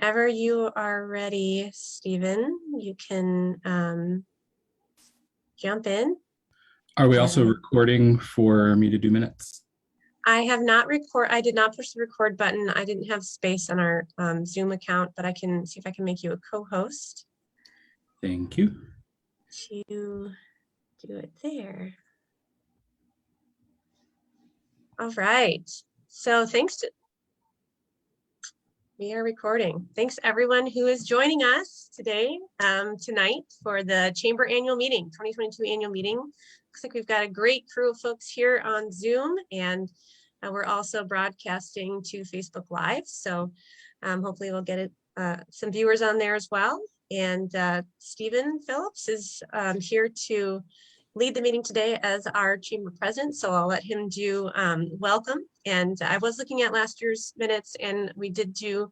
Whenever you are ready, Stephen, you can jump in. Are we also recording for me to do minutes? I did not push the record button. I didn't have space on our Zoom account, but I can see if I can make you a co-host. Thank you. To do it there. All right. So we are recording. Thanks everyone who is joining us today, tonight for the Chamber Annual Meeting, 2022 Annual Meeting. Looks like we've got a great crew of folks here on Zoom, and we're also broadcasting to Facebook Live. So hopefully we'll get some viewers on there as well. And Stephen Phillips is here to lead the meeting today as our chamber president. So I'll let him do welcome. And I was looking at last year's minutes, and we did do,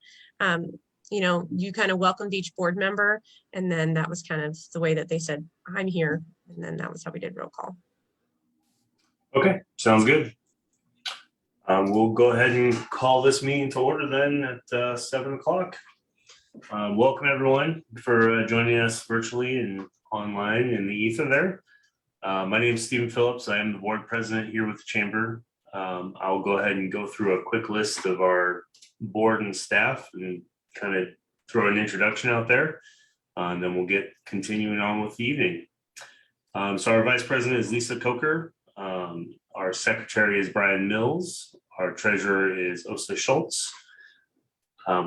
you kind of welcomed each board member. And then that was kind of the way that they said, I'm here. And then that was how we did roll call. Okay, sounds good. We'll go ahead and call this meeting to order then at 7 o'clock. Welcome everyone for joining us virtually and online in the ether there. My name is Stephen Phillips. I am the board president here with the chamber. I'll go ahead and go through a quick list of our board and staff and kind of throw an introduction out there. And then we'll get continuing on with the evening. So our vice president is Lisa Coker. Our secretary is Brian Mills. Our treasurer is Osa Schultz.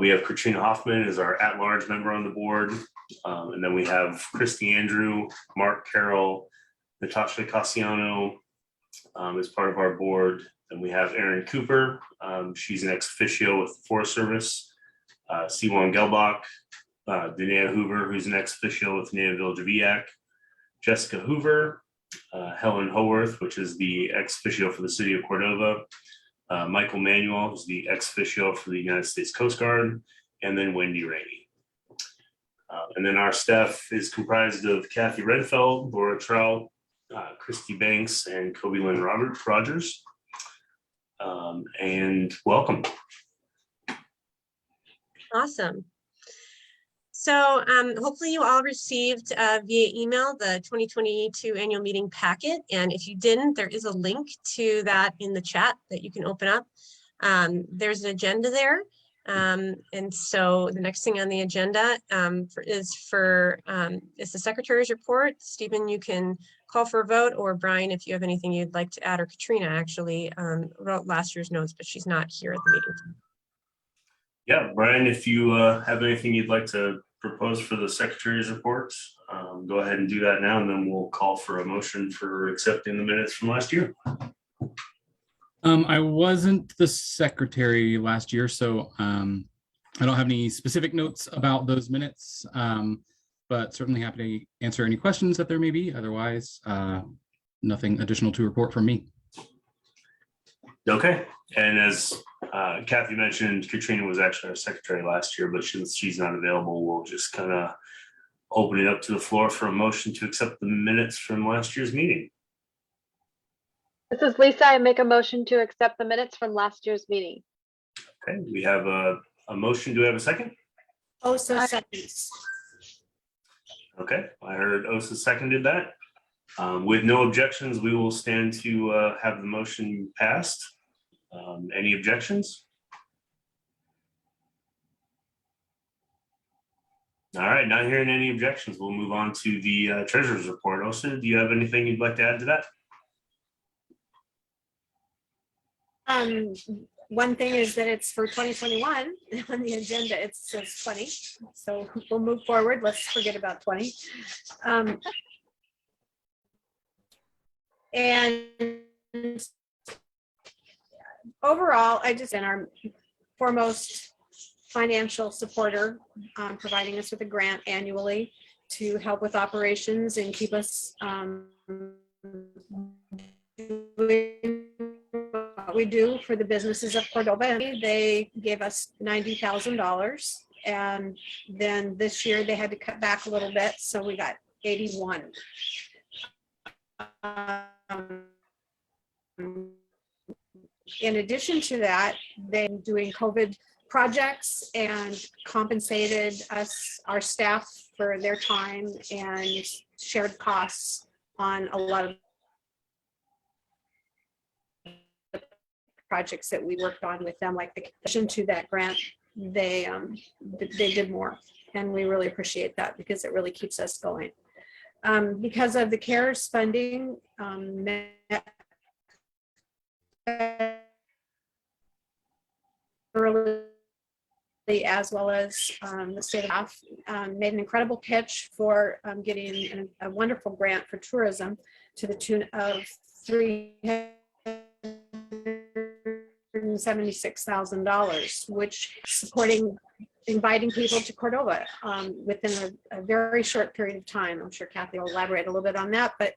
We have Katrina Hoffman as our at-large member on the board. And then we have Christy Andrew, Mark Carroll, Natasha Cassiano as part of our board. Then we have Erin Cooper. She's an ex officio with the Forest Service. Siwan Gelbach, Danae Hoover, who's an ex officio with Native Village of EAC. Jessica Hoover, Helen Howarth, which is the ex officio for the city of Cordova. Michael Manuel, who's the ex officio for the United States Coast Guard. And then Wendy Rainey. And then our staff is comprised of Kathy Redfeld, Laura Trout, Christy Banks, and Kobe Lynn Rogers. And welcome. Awesome. So hopefully you all received via email the 2022 annual meeting packet. And if you didn't, there is a link to that in the chat that you can open up. There's an agenda there. And so the next thing on the agenda is the secretary's report. Stephen, you can call for a vote, or Brian, if you have anything you'd like to add, or Katrina actually wrote last year's notes, but she's not here at the meeting. Yeah, Brian, if you have anything you'd like to propose for the secretary's report, go ahead and do that now, and then we'll call for a motion for accepting the minutes from last year. I wasn't the secretary last year, so I don't have any specific notes about those minutes, but certainly happy to answer any questions that there may be. Otherwise, nothing additional to report from me. Okay, and as Kathy mentioned, Katrina was actually our secretary last year, but she's not available. We'll just kind of open it up to the floor for a motion to accept the minutes from last year's meeting. This is Lisa. I make a motion to accept the minutes from last year's meeting. Okay, we have a motion. Do we have a second? Osa seconds. Okay, I heard Osa seconded that. With no objections, we will stand to have the motion passed. Any objections? All right, not hearing any objections, we'll move on to the treasurer's report. Osa, do you have anything you'd like to add to that? One thing is that it's for 2021 on the agenda. It says 20, so we'll move forward. Let's forget about 20. And overall, I just been our foremost financial supporter, providing us with a grant annually to help with operations and keep us doing what we do for the businesses of Cordova. They gave us $90,000, and then this year they had to cut back a little bit, so we got 81. In addition to that, they're doing COVID projects and compensated us, our staff, for their time and shared costs on a lot of the projects that we worked on with them, like the addition to that grant, they did more. And we really appreciate that because it really keeps us going. Because of the CARES funding, early, as well as the state of made an incredible pitch for getting a wonderful grant for tourism to the tune of $376,000, which supporting inviting people to Cordova within a very short period of time. I'm sure Kathy will elaborate a little bit on that, but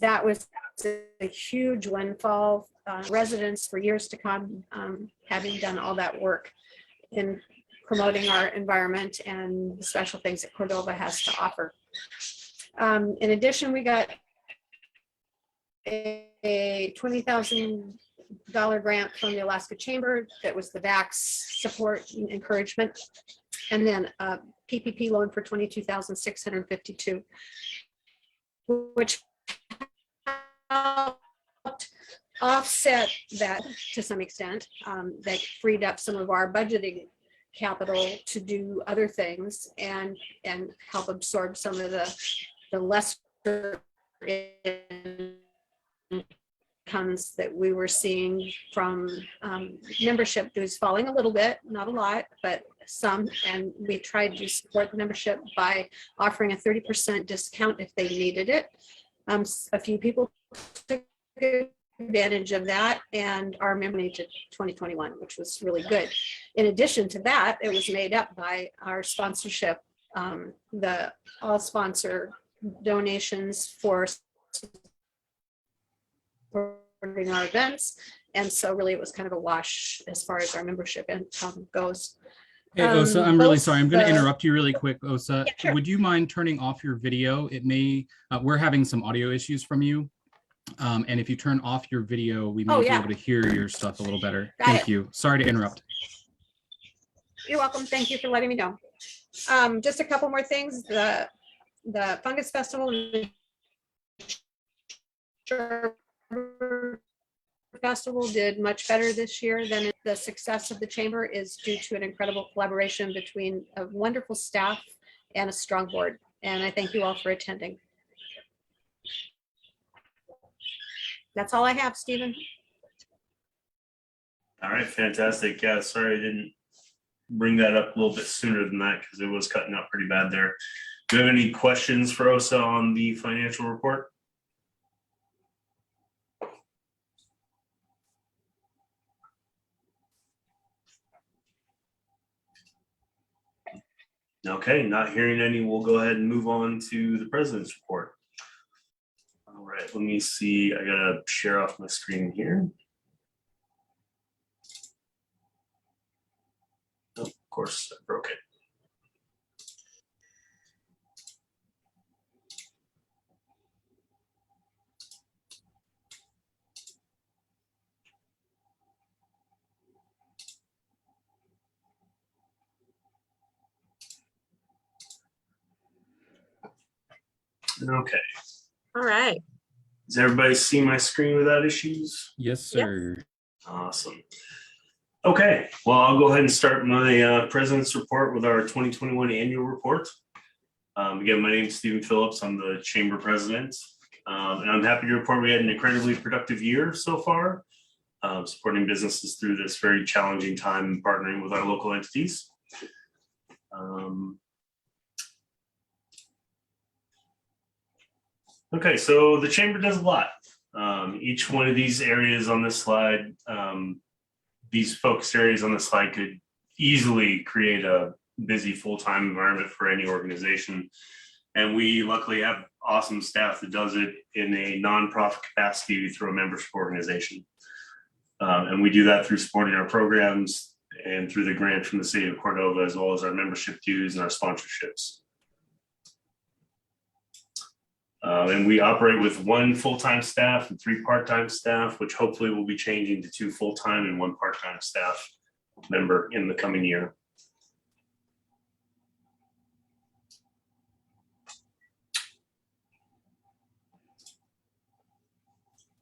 that was a huge windfall. Residents for years to come, having done all that work in promoting our environment and the special things that Cordova has to offer. In addition, we got a $20,000 grant from the Alaska Chamber that was the VAX support and encouragement, and then a PPP loan for $22,652, which helped offset that to some extent. That freed up some of our budgeting capital to do other things and help absorb some of the lesser incomes that we were seeing from membership dues falling a little bit, not a lot, but some. And we tried to support the membership by offering a 30% discount if they needed it. A few people took advantage of that, and our membership to 2021, which was really good. In addition to that, it was made up by our sponsorship, the all sponsor donations for supporting our events. And so really it was kind of a wash as far as our membership income goes. Hey, Osa, I'm really sorry. I'm going to the- interrupt you really quick, Osa. Yeah, sure. Would you mind turning off your video? It may, we're having some audio issues from you. And if you turn off your video, we may Oh, be yeah. able to hear your stuff a little better. Got Thank it. you. Sorry to interrupt. You're welcome. Thank you for letting me know. Just a couple more things. The Fungus Festival Festival did much better this year than the success of the chamber is due to an incredible collaboration between a wonderful staff and a strong board. And I thank you all for attending. That's all I have, Stephen. All right, fantastic. Yeah, sorry I didn't bring that up a little bit sooner than that because it was cutting out pretty bad there. Do you have any questions for Osa on the financial report? Okay, not hearing any, we'll go ahead and move on to the president's report. All right, let me see. I gotta share off my screen here. Oh, of course, I broke it. Okay, All right. does everybody see my screen without issues? Yes, Yep. sir. Awesome. Okay, well, I'll go ahead and start my president's report with our 2021 annual report. Again, my name is Stephen Phillips. I'm the chamber president. And I'm happy to report we had an incredibly productive year so far, supporting businesses through this very challenging time and partnering with our local entities. Okay, so the chamber does a lot. Each one of these areas on this slide, these focus areas on the slide could easily create a busy full-time environment for any organization. And we luckily have awesome staff that does it in a nonprofit capacity through a membership organization. And we do that through supporting our programs and through the grant from the city of Cordova, as well as our membership dues and our sponsorships. And we operate with 1 full-time staff and 3 part-time staff, which hopefully will be changing to 2 full-time and 1 part-time staff member in the coming year.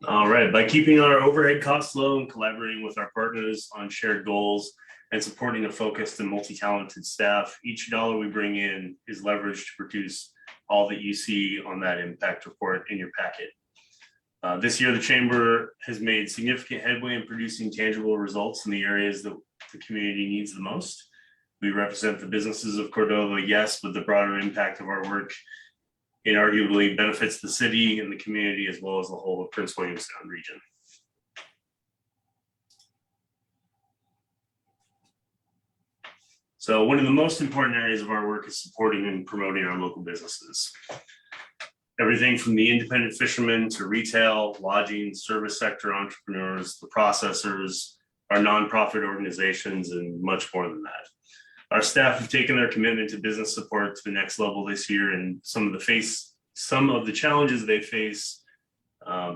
All right, by keeping our overhead costs low and collaborating with our partners on shared goals and supporting a focused and multi-talented staff, each dollar we bring in is leveraged to produce all that you see on that impact report in your packet. This year, the Chamber has made significant headway in producing tangible results in the areas that the community needs the most. We represent the businesses of Cordova, yes, but the broader impact of our work inarguably benefits the city and the community as well as the whole of Prince William Sound region. So one of the most important areas of our work is supporting and promoting our local businesses. Everything from the independent fishermen to retail, lodging, service sector entrepreneurs, the processors, our nonprofit organizations, and much more than that. Our staff have taken their commitment to business support to the next level this year, and some of the challenges they face,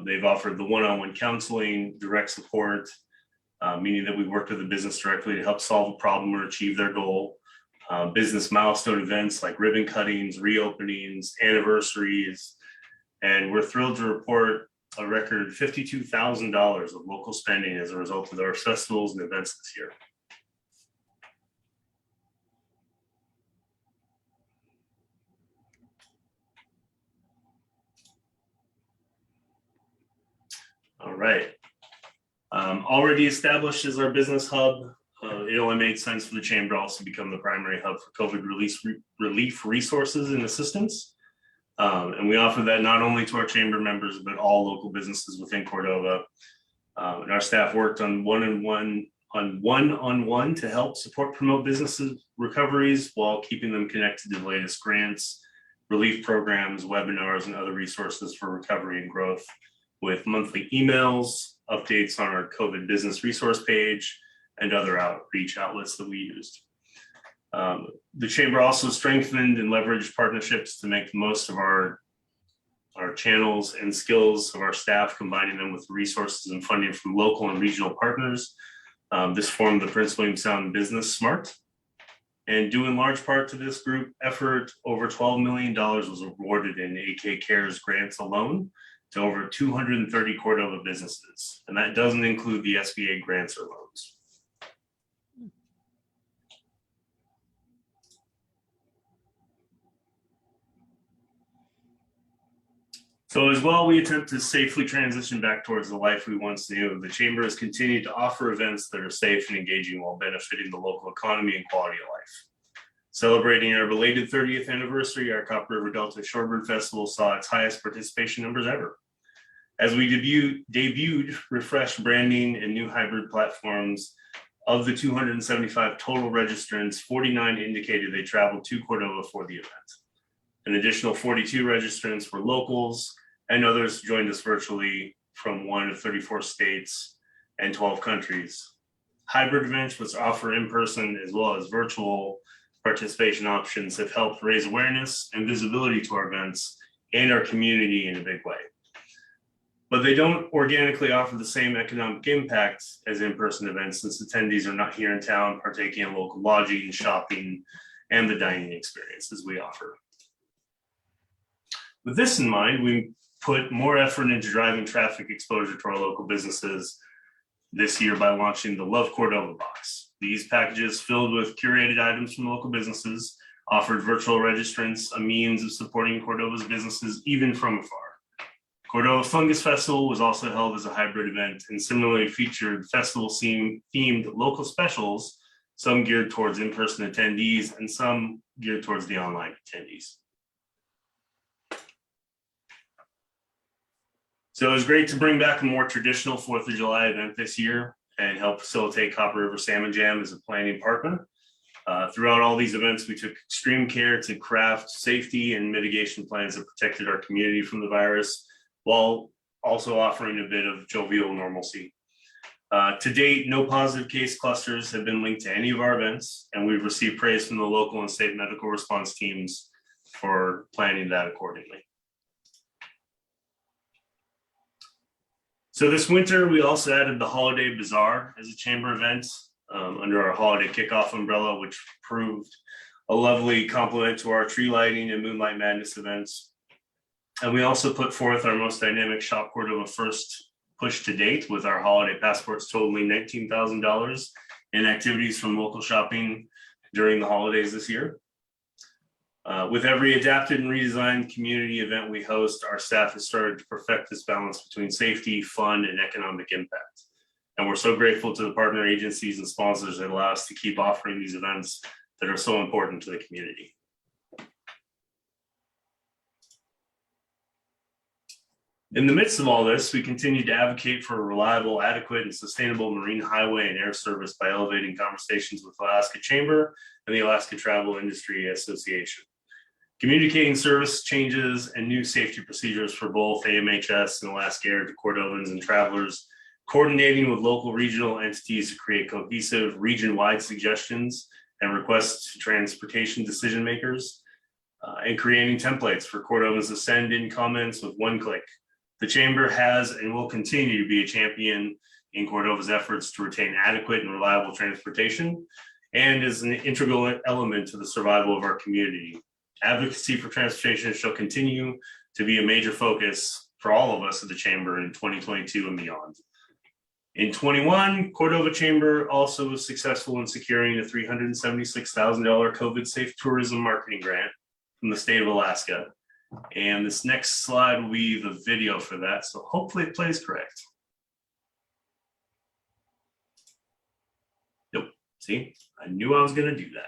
they've offered the one-on-one counseling, direct support, meaning that we work with the business directly to help solve a problem or achieve their goal. Business milestone events like ribbon cuttings, reopenings, anniversaries, and we're thrilled to report a record $52,000 of local spending as a result of our festivals and events this year. All right. Already established as our business hub, it only made sense for the Chamber to also become the primary hub for COVID relief resources and assistance. And we offer that not only to our Chamber members, but all local businesses within Cordova. And our staff worked on one-on-one to help support, promote businesses recoveries while keeping them connected to the latest grants, relief programs, webinars, and other resources for recovery and growth, with monthly emails, updates on our COVID business resource page, and other outreach outlets that we used. The Chamber also strengthened and leveraged partnerships to make the most of our channels and skills of our staff, combining them with resources and funding from local and regional partners. This formed the Prince William Sound Business Smart. And due in large part to this group effort, over $12 million was awarded in AK CARES grants alone to over 230 Cordova businesses. And that doesn't include the SBA grants or loans. So as well, we attempt to safely transition back towards the life we once knew. The Chamber has continued to offer events that are safe and engaging while benefiting the local economy and quality of life. Celebrating our belated 30th anniversary, our Copper River Delta Shorebird Festival saw its highest participation numbers ever. As we debuted refreshed branding and new hybrid platforms, of the 275 total registrants, 49 indicated they traveled to Cordova for the event. An additional 42 registrants were locals, and others joined us virtually from 1 of 34 states and 12 countries. Hybrid events, which offer in-person as well as virtual participation options, have helped raise awareness and visibility to our events and our community in a big way. But they don't organically offer the same economic impact as in-person events, since attendees are not here in town partaking in local lodging, shopping, and the dining experiences we offer. With this in mind, we put more effort into driving traffic exposure to our local businesses this year by launching the Love Cordova box. These packages, filled with curated items from local businesses, offered virtual registrants a means of supporting Cordova's businesses even from afar. Cordova Fungus Festival was also held as a hybrid event and similarly featured festival-themed local specials, some geared towards in-person attendees and some geared towards the online attendees. So it was great to bring back a more traditional 4th of July event this year and help facilitate Copper River Salmon Jam as a planning partner. Throughout all these events, we took extreme care to craft safety and mitigation plans that protected our community from the virus, while also offering a bit of jovial normalcy. To date, no positive case clusters have been linked to any of our events, and we've received praise from the local and state medical response teams for planning that accordingly. So this winter, we also added the Holiday Bazaar as a chamber event under our holiday kickoff umbrella, which proved a lovely complement to our tree lighting and Moonlight Madness events. And we also put forth our most dynamic Shop Cordova first push to date with our holiday passports totaling $19,000 in activities from local shopping during the holidays this year. With every adapted and redesigned community event we host, our staff has started to perfect this balance between safety, fun, and economic impact. And we're so grateful to the partner agencies and sponsors that allow us to keep offering these events that are so important to the community. In the midst of all this, we continue to advocate for a reliable, adequate, and sustainable marine highway and air service by elevating conversations with Alaska Chamber and the Alaska Travel Industry Association. Communicating service changes and new safety procedures for both AMHS and Alaska Air to Cordovans and travelers, coordinating with local regional entities to create cohesive region-wide suggestions and requests to transportation decision makers, and creating templates for Cordovans to send in comments with one click. The Chamber has and will continue to be a champion in Cordova's efforts to retain adequate and reliable transportation and is an integral element to the survival of our community. Advocacy for transportation shall continue to be a major focus for all of us at the Chamber in 2022 and beyond. In 21, Cordova Chamber also was successful in securing a $376,000 COVID safe tourism marketing grant from the state of Alaska. And this next slide will be the video for that. So hopefully it plays correct. Nope. See, I knew I was going to do that.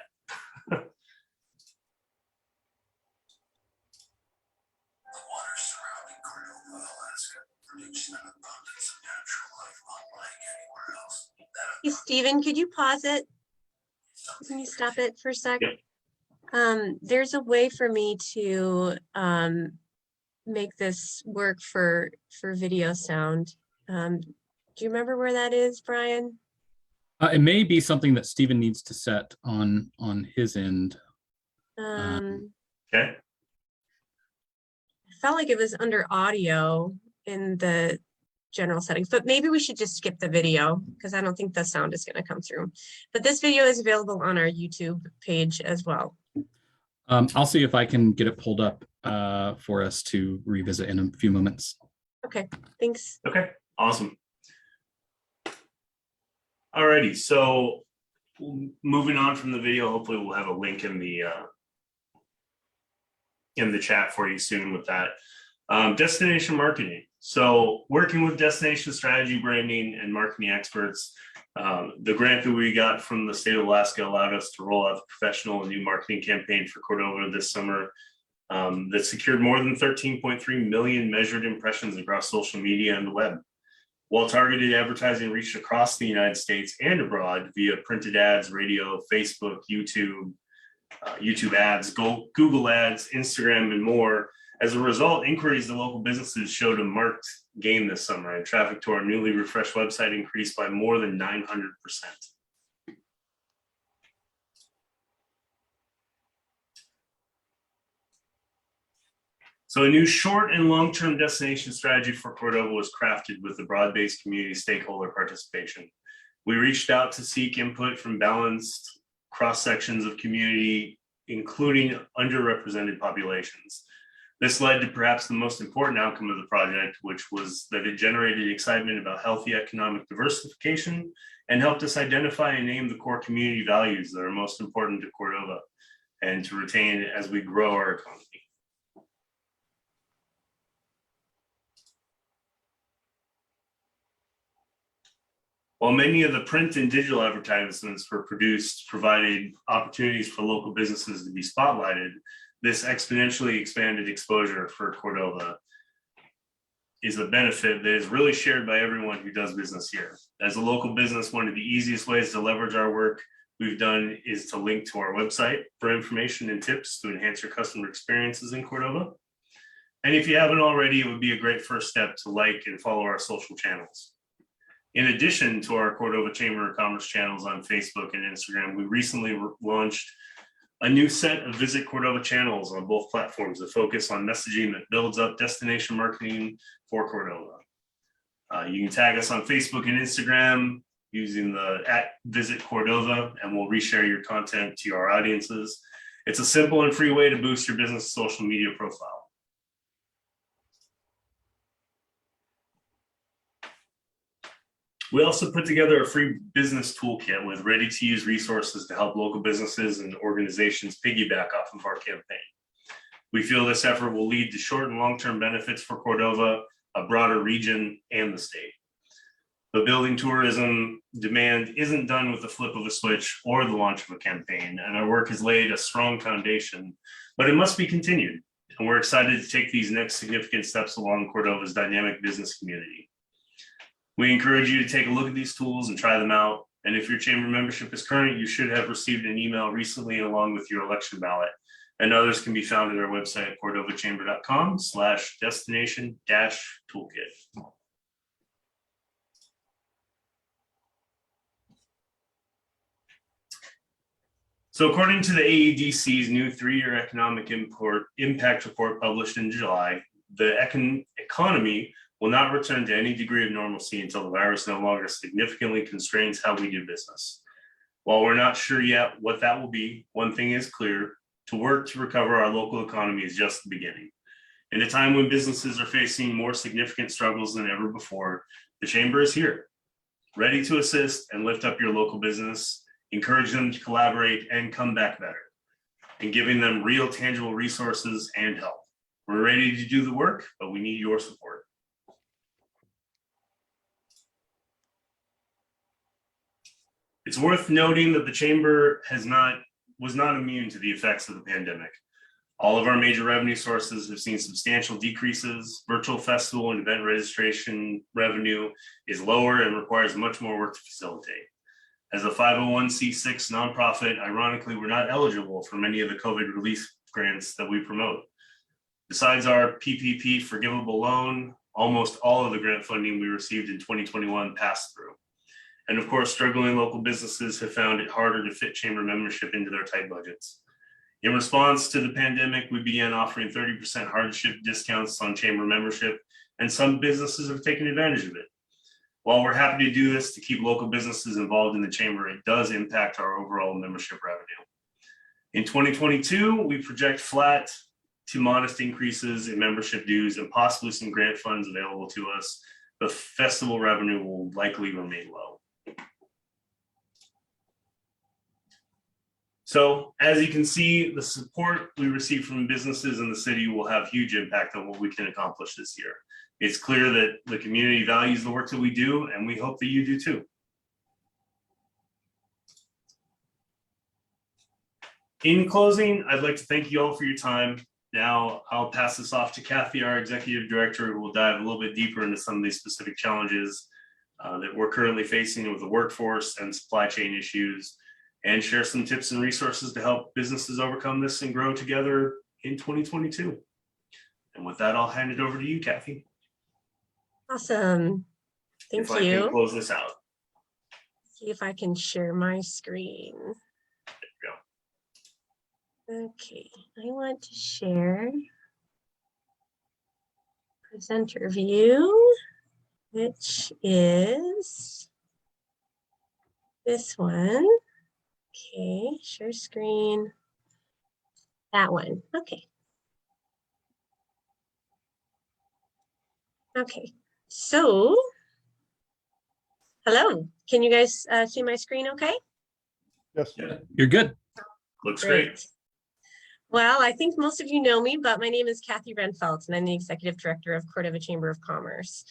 Hey, Stephen, could you pause it? Can you stop it for a sec? Yep. There's a way for me to make this work for video sound. Do you remember where that is, Brian? It may be something that Stephen needs to set on his end. Okay. I felt like it was under audio in the general settings, but maybe we should just skip the video because I don't think the sound is going to come through. But this video is available on our YouTube page as well. I'll see if I can get it pulled up for us to revisit in a few moments. Okay, thanks. Okay, awesome. Alrighty, so moving on from the video, hopefully we'll have a link in the chat for you soon with that. Destination marketing. So working with destination strategy, branding, and marketing experts, the grant that we got from the state of Alaska allowed us to roll out a professional and new marketing campaign for Cordova this summer that secured more than 13.3 million measured impressions across social media and the web. While targeted advertising reached across the United States and abroad via printed ads, radio, Facebook, YouTube ads, Google ads, Instagram, and more. As a result, inquiries to local businesses showed a marked gain this summer, and traffic to our newly refreshed website increased by more than 900%. So a new short and long-term destination strategy for Cordova was crafted with the broad-based community stakeholder participation. We reached out to seek input from balanced cross-sections of community, including underrepresented populations. This led to perhaps the most important outcome of the project, which was that it generated excitement about healthy economic diversification and helped us identify and name the core community values that are most important to Cordova and to retain as we grow our economy. While many of the print and digital advertisements were produced, provided opportunities for local businesses to be spotlighted, this exponentially expanded exposure for Cordova is a benefit that is really shared by everyone who does business here. As a local business, one of the easiest ways to leverage our work we've done is to link to our website for information and tips to enhance your customer experiences in Cordova. And if you haven't already, it would be a great first step to like and follow our social channels. In addition to our Cordova Chamber of Commerce channels on Facebook and Instagram, we recently launched a new set of Visit Cordova channels on both platforms that focus on messaging that builds up destination marketing for Cordova. You can tag us on Facebook and Instagram using the @Visit Cordova, and we'll reshare your content to our audiences. It's a simple and free way to boost your business social media profile. We also put together a free business toolkit with ready-to-use resources to help local businesses and organizations piggyback off of our campaign. We feel this effort will lead to short and long-term benefits for Cordova, a broader region, and the state. But building tourism demand isn't done with the flip of a switch or the launch of a campaign, and our work has laid a strong foundation, but it must be continued. And we're excited to take these next significant steps along Cordova's dynamic business community. We encourage you to take a look at these tools and try them out. And if your chamber membership is current, you should have received an email recently along with your election ballot. And others can be found at our website at cordovachamber.com/destination-toolkit. So according to the AEDC's new 3-year economic impact report published in July, the economy will not return to any degree of normalcy until the virus no longer significantly constrains how we do business. While we're not sure yet what that will be, one thing is clear: to work to recover our local economy is just the beginning. In a time when businesses are facing more significant struggles than ever before, the Chamber is here, ready to assist and lift up your local business, encourage them to collaborate and come back better, and giving them real tangible resources and help. We're ready to do the work, but we need your support. It's worth noting that the Chamber was not immune to the effects of the pandemic. All of our major revenue sources have seen substantial decreases. Virtual festival and event registration revenue is lower and requires much more work to facilitate. As a 501c6 nonprofit, ironically, we're not eligible for many of the COVID relief grants that we promote. Besides our PPP forgivable loan, almost all of the grant funding we received in 2021 passed through. And of course, struggling local businesses have found it harder to fit chamber membership into their tight budgets. In response to the pandemic, we began offering 30% hardship discounts on chamber membership, and some businesses have taken advantage of it. While we're happy to do this to keep local businesses involved in the chamber, it does impact our overall membership revenue. In 2022, we project flat to modest increases in membership dues and possibly some grant funds available to us. The festival revenue will likely remain low. So as you can see, the support we receive from businesses in the city will have huge impact on what we can accomplish this year. It's clear that the community values the work that we do, and we hope that you do too. In closing, I'd like to thank you all for your time. Now I'll pass this off to Kathy, our executive director, who will dive a little bit deeper into some of these specific challenges that we're currently facing with the workforce and supply chain issues, and share some tips and resources to help businesses overcome this and grow together in 2022. And with that, I'll hand it over to you, Kathy. Awesome. Thank If I can you. close this out. See if I can share my screen. There you Okay, I want to share presenter view, which is this one. Okay, share screen. That one. Okay. Okay, so hello. Can you guys see my screen okay? Yes. Yeah, You're good. looks great. Well, I think most of you know me, but my name is Kathy Renfelt, and I'm the Executive Director of Cordova Chamber of Commerce.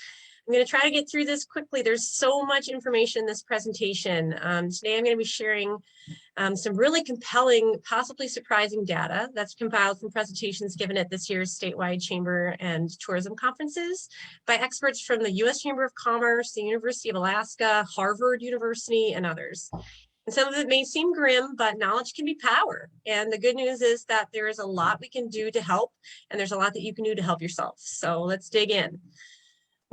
I'm going to try to get through this quickly. There's so much information in this presentation. Today, I'm going to be sharing some really compelling, possibly surprising data that's compiled from presentations given at this year's statewide chamber and tourism conferences by experts from the U.S. Chamber of Commerce, the University of Alaska, Harvard University, and others. And some of it may seem grim, but knowledge can be power. And the good news is that there is a lot we can do to help, and there's a lot that you can do to help yourself. So let's dig in.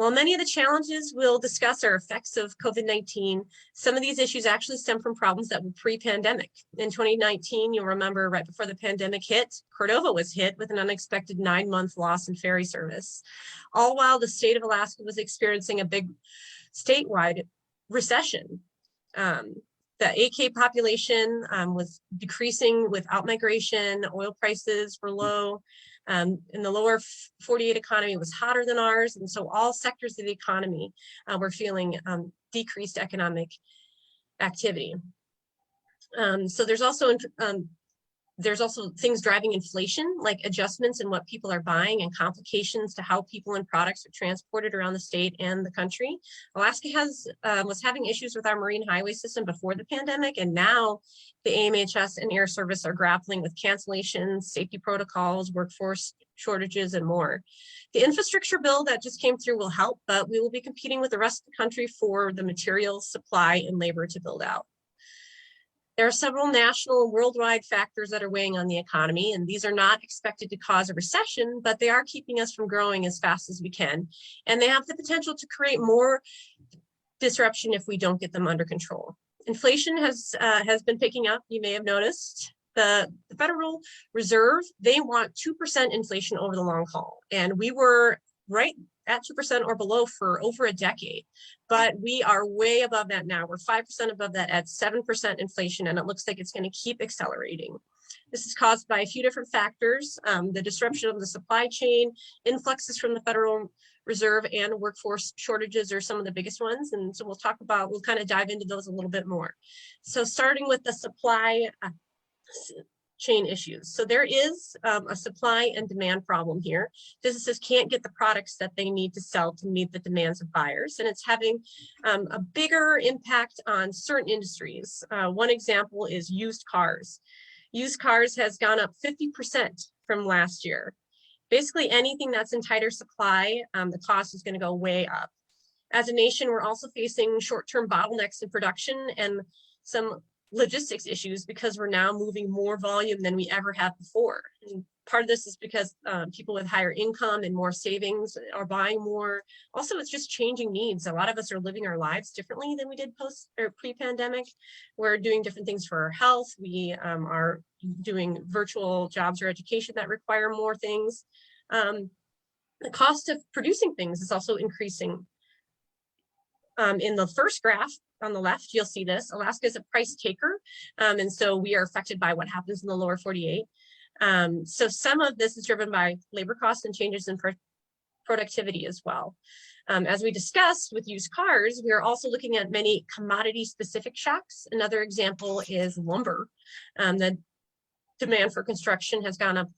While many of the challenges we'll discuss are effects of COVID-19, some of these issues actually stem from problems that were pre-pandemic. In 2019, you'll remember right before the pandemic hit, Cordova was hit with an unexpected 9-month loss in ferry service. All while the state of Alaska was experiencing a big statewide recession. The AK population was decreasing with outmigration, oil prices were low. In the lower 48 economy was hotter than ours. And so all sectors of the economy were feeling decreased economic activity. So there's also things driving inflation, like adjustments in what people are buying and complications to how people and products are transported around the state and the country. Alaska was having issues with our marine highway system before the pandemic, and now the AMHS and Air Service are grappling with cancellations, safety protocols, workforce shortages, and more. The infrastructure bill that just came through will help, but we will be competing with the rest of the country for the materials, supply, and labor to build out. There are several national and worldwide factors that are weighing on the economy, and these are not expected to cause a recession, but they are keeping us from growing as fast as we can. And they have the potential to create more disruption if we don't get them under control. Inflation has been picking up, you may have noticed. The Federal Reserve, they want 2% inflation over the long haul. And we were right at 2% or below for over a decade, but we are way above that now. We're 5% above that at 7% inflation, and it looks like it's going to keep accelerating. This is caused by a few different factors: the disruption of the supply chain, influxes from the Federal Reserve, and workforce shortages are some of the biggest ones. And so we'll kind of dive into those a little bit more. So starting with the supply chain issues. So there is a supply and demand problem here. Businesses can't get the products that they need to sell to meet the demands of buyers, and it's having a bigger impact on certain industries. One example is used cars. Used cars has gone up 50% from last year. Basically anything that's in tighter supply, the cost is going to go way up. As a nation, we're also facing short-term bottlenecks in production and some logistics issues because we're now moving more volume than we ever have before. And part of this is because people with higher income and more savings are buying more. Also, it's just changing needs. A lot of us are living our lives differently than we did post or pre-pandemic. We're doing different things for our health. We are doing virtual jobs or education that require more things. The cost of producing things is also increasing. In the first graph on the left, you'll see this. Alaska is a price taker, and so we are affected by what happens in the lower 48. So some of this is driven by labor costs and changes in productivity as well. As we discussed with used cars, we are also looking at many commodity-specific shocks. Another example is lumber. The demand for construction has gone up,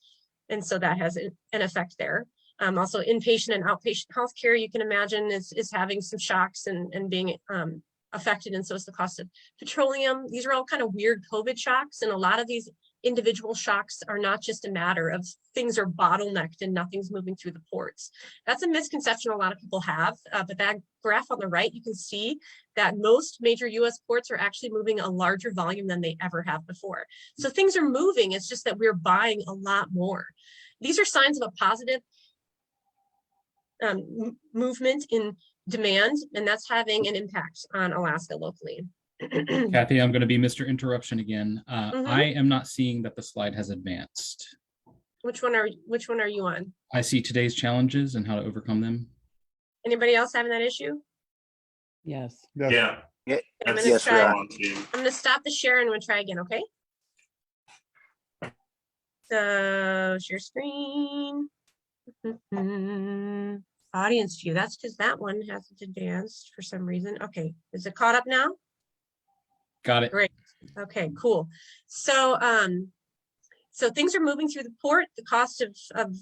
and so that has an effect there. Also, inpatient and outpatient healthcare, you can imagine, is having some shocks and being affected, and so is the cost of petroleum. These are all kind of weird COVID shocks, and a lot of these individual shocks are not just a matter of things are bottlenecked and nothing's moving through the ports. That's a misconception a lot of people have, but that graph on the right, you can see that most major US ports are actually moving a larger volume than they ever have before. So things are moving, it's just that we're buying a lot more. These are signs of a positive movement in demand, and that's having an impact on Alaska locally. Kathy, I'm going to be Mr. Interruption again. I am not seeing that the slide has advanced. Which one are you on? I see today's challenges and how to overcome them. Anybody else having that issue? Yes. Yeah. I'm That's gonna yes, try. we're I'm on to. gonna stop the share and we'll try again, okay? So share screen. Audience view. That's because that one hasn't advanced for some reason. Okay, is it caught up now? Got it. Great. Okay, cool. So so things are moving through the port. The cost of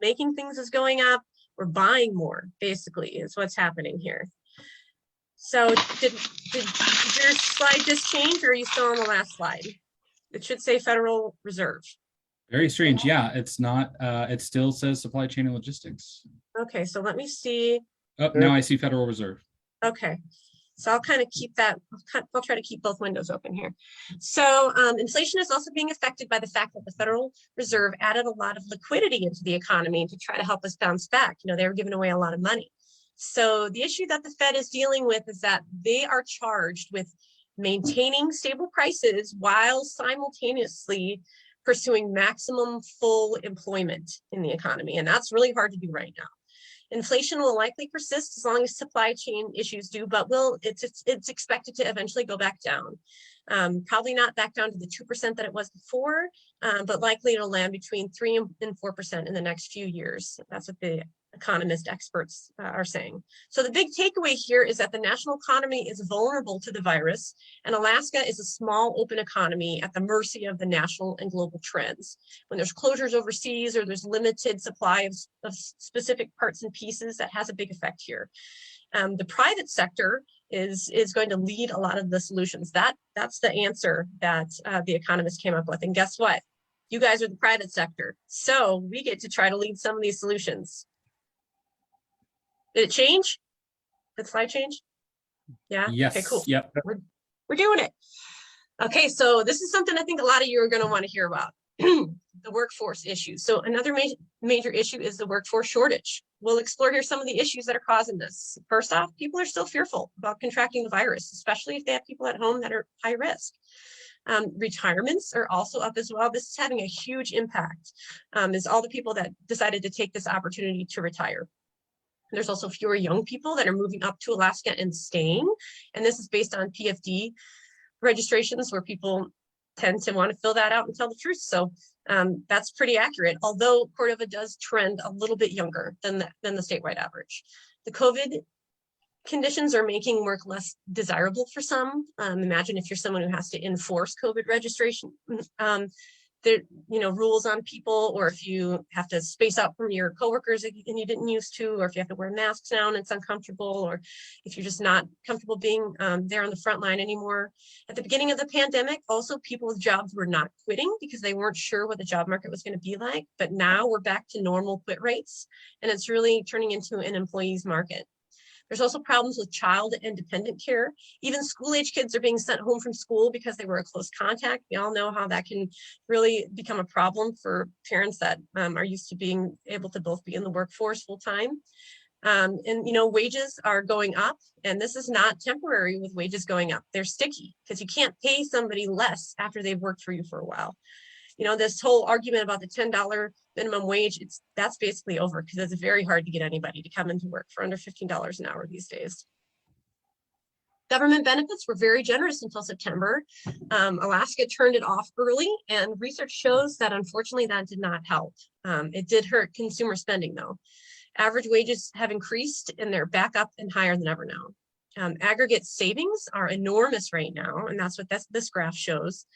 making things is going up. We're buying more, basically, is what's happening here. So did your slide just change, or are you still on the last slide? It should say Federal Reserve. Very strange. Yeah, it's not. It still says supply chain and logistics. Okay, so let me see. Oh, now I see Federal Reserve. Okay, So I'll kind of keep that, I'll try to keep both windows open here. So inflation is also being affected by the fact that the Federal Reserve added a lot of liquidity into the economy to try to help us bounce back. You know, they were giving away a lot of money. So the issue that the Fed is dealing with is that they are charged with maintaining stable prices while simultaneously pursuing maximum full employment in the economy. And that's really hard to do right now. Inflation will likely persist as long as supply chain issues do, but it's expected to eventually go back down. Probably not back down to the 2% that it was before, but likely it'll land between 3 and 4% in the next few years. That's what the economist experts are saying. So the big takeaway here is that the national economy is vulnerable to the virus, and Alaska is a small open economy at the mercy of the national and global trends. When there's closures overseas or there's limited supply of specific parts and pieces, that has a big effect here. The private sector is going to lead a lot of the solutions. That's the answer that the economists came up with. And guess what? You guys are the private sector. So we get to try to lead some of these solutions. Did it change? Did the slide change? Yeah. Yes. Okay, cool. Yep. We're doing it. Okay, so this is something I think a lot of you are going to want to hear about. The workforce issue. So another major issue is the workforce shortage. We'll explore here some of the issues that are causing this. First off, people are still fearful about contracting the virus, especially if they have people at home that are high risk. Retirements are also up as well. This is having a huge impact, is all the people that decided to take this opportunity to retire. There's also fewer young people that are moving up to Alaska and staying. And this is based on PFD registrations where people tend to want to fill that out and tell the truth. So that's pretty accurate, although Cordova does trend a little bit younger than the statewide average. The COVID conditions are making work less desirable for some. Imagine if you're someone who has to enforce COVID registration. Rules on people, or if you have to space out from your coworkers and you didn't used to, or if you have to wear masks now and it's uncomfortable, or if you're just not comfortable being there on the front line anymore. At the beginning of the pandemic, also people with jobs were not quitting because they weren't sure what the job market was going to be like. But now we're back to normal quit rates, and it's really turning into an employee's market. There's also problems with child and dependent care. Even school-age kids are being sent home from school because they were a close contact. We all know how that can really become a problem for parents that are used to being able to both be in the workforce full-time. Wages are going up, and this is not temporary with wages going up. They're sticky because you can't pay somebody less after they've worked for you for a while. This whole argument about the $10 minimum wage, that's basically over because it's very hard to get anybody to come into work for under $15 an hour these days. Government benefits were very generous until September. Alaska turned it off early, and research shows that unfortunately that did not help. It did hurt consumer spending though. Average wages have increased and they're back up and higher than ever now. Aggregate savings are enormous right now, and that's what this graph shows.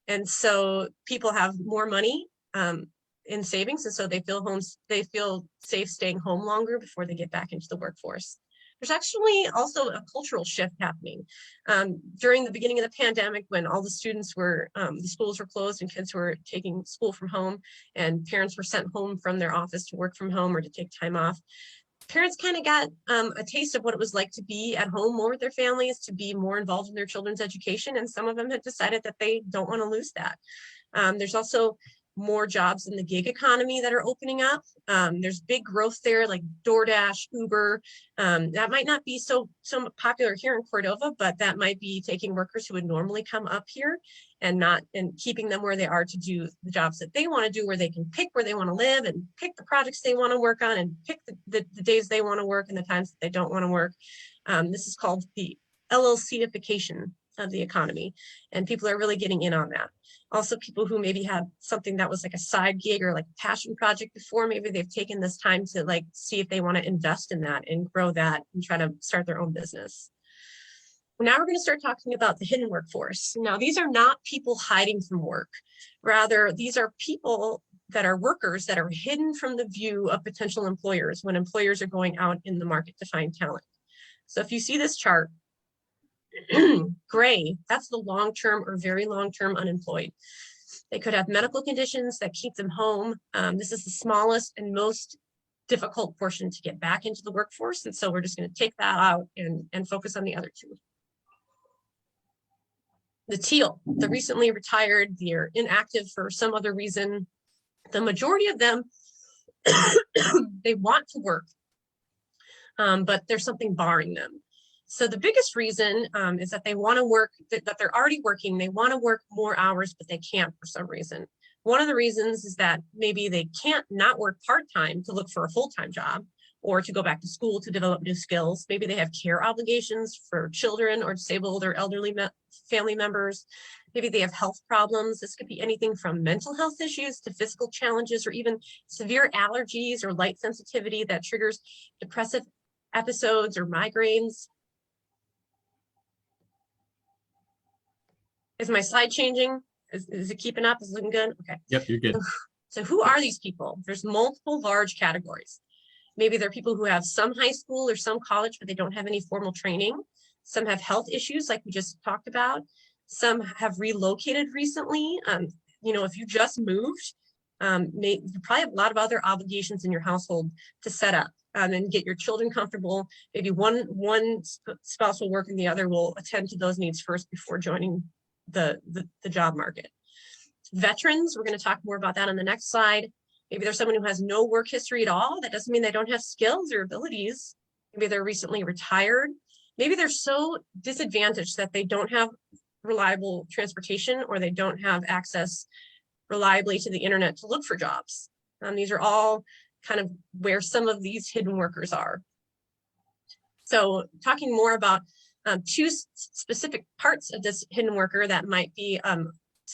And so people have more money in savings, and so they feel safe staying home longer before they get back into the workforce. There's actually also a cultural shift happening. During the beginning of the pandemic, when all the students were, the schools were closed and kids were taking school from home, and parents were sent home from their office to work from home or to take time off, parents kind of got a taste of what it was like to be at home more with their families, to be more involved in their children's education. And some of them have decided that they don't want to lose that. There's also more jobs in the gig economy that are opening up. There's big growth there, like DoorDash, Uber. That might not be so popular here in Cordova, but that might be taking workers who would normally come up here and keeping them where they are to do the jobs that they want to do, where they can pick where they want to live and pick the projects they want to work on and pick the days they want to work and the times that they don't want to work. This is called the LLC-ification of the economy, and people are really getting in on that. Also, people who maybe had something that was like a side gig or like a passion project before, maybe they've taken this time to see if they want to invest in that and grow that and try to start their own business. Now we're going to start talking about the hidden workforce. Now, these are not people hiding from work. Rather, these are people that are workers that are hidden from the view of potential employers when employers are going out in the market to find talent. So if you see this chart, gray, that's the long-term or very long-term unemployed. They could have medical conditions that keep them home. This is the smallest and most difficult portion to get back into the workforce. And so we're just going to take that out and focus on the other two. The teal, the recently retired, they're inactive for some other reason. The majority of them, they want to work, but there's something barring them. So the biggest reason is that they want to work, that they're already working, they want to work more hours, but they can't for some reason. One of the reasons is that maybe they can't not work part-time to look for a full-time job or to go back to school to develop new skills. Maybe they have care obligations for children or disabled or elderly family members. Maybe they have health problems. This could be anything from mental health issues to physical challenges or even severe allergies or light sensitivity that triggers depressive episodes or migraines. Is my slide changing? Is it keeping up? Is it looking good? Okay. Yep, you're good. So who are these people? There's multiple large categories. Maybe they're people who have some high school or some college, but they don't have any formal training. Some have health issues like we just talked about. Some have relocated recently. You know, if you just moved, you probably have a lot of other obligations in your household to set up and get your children comfortable. Maybe one spouse will work and the other will attend to those needs first before joining the job market. Veterans, we're going to talk more about that on the next slide. Maybe there's someone who has no work history at all. That doesn't mean they don't have skills or abilities. Maybe they're recently retired. Maybe they're so disadvantaged that they don't have reliable transportation or they don't have access reliably to the internet to look for jobs. These are all kind of where some of these hidden workers are. So talking more about two specific parts of this hidden worker that might be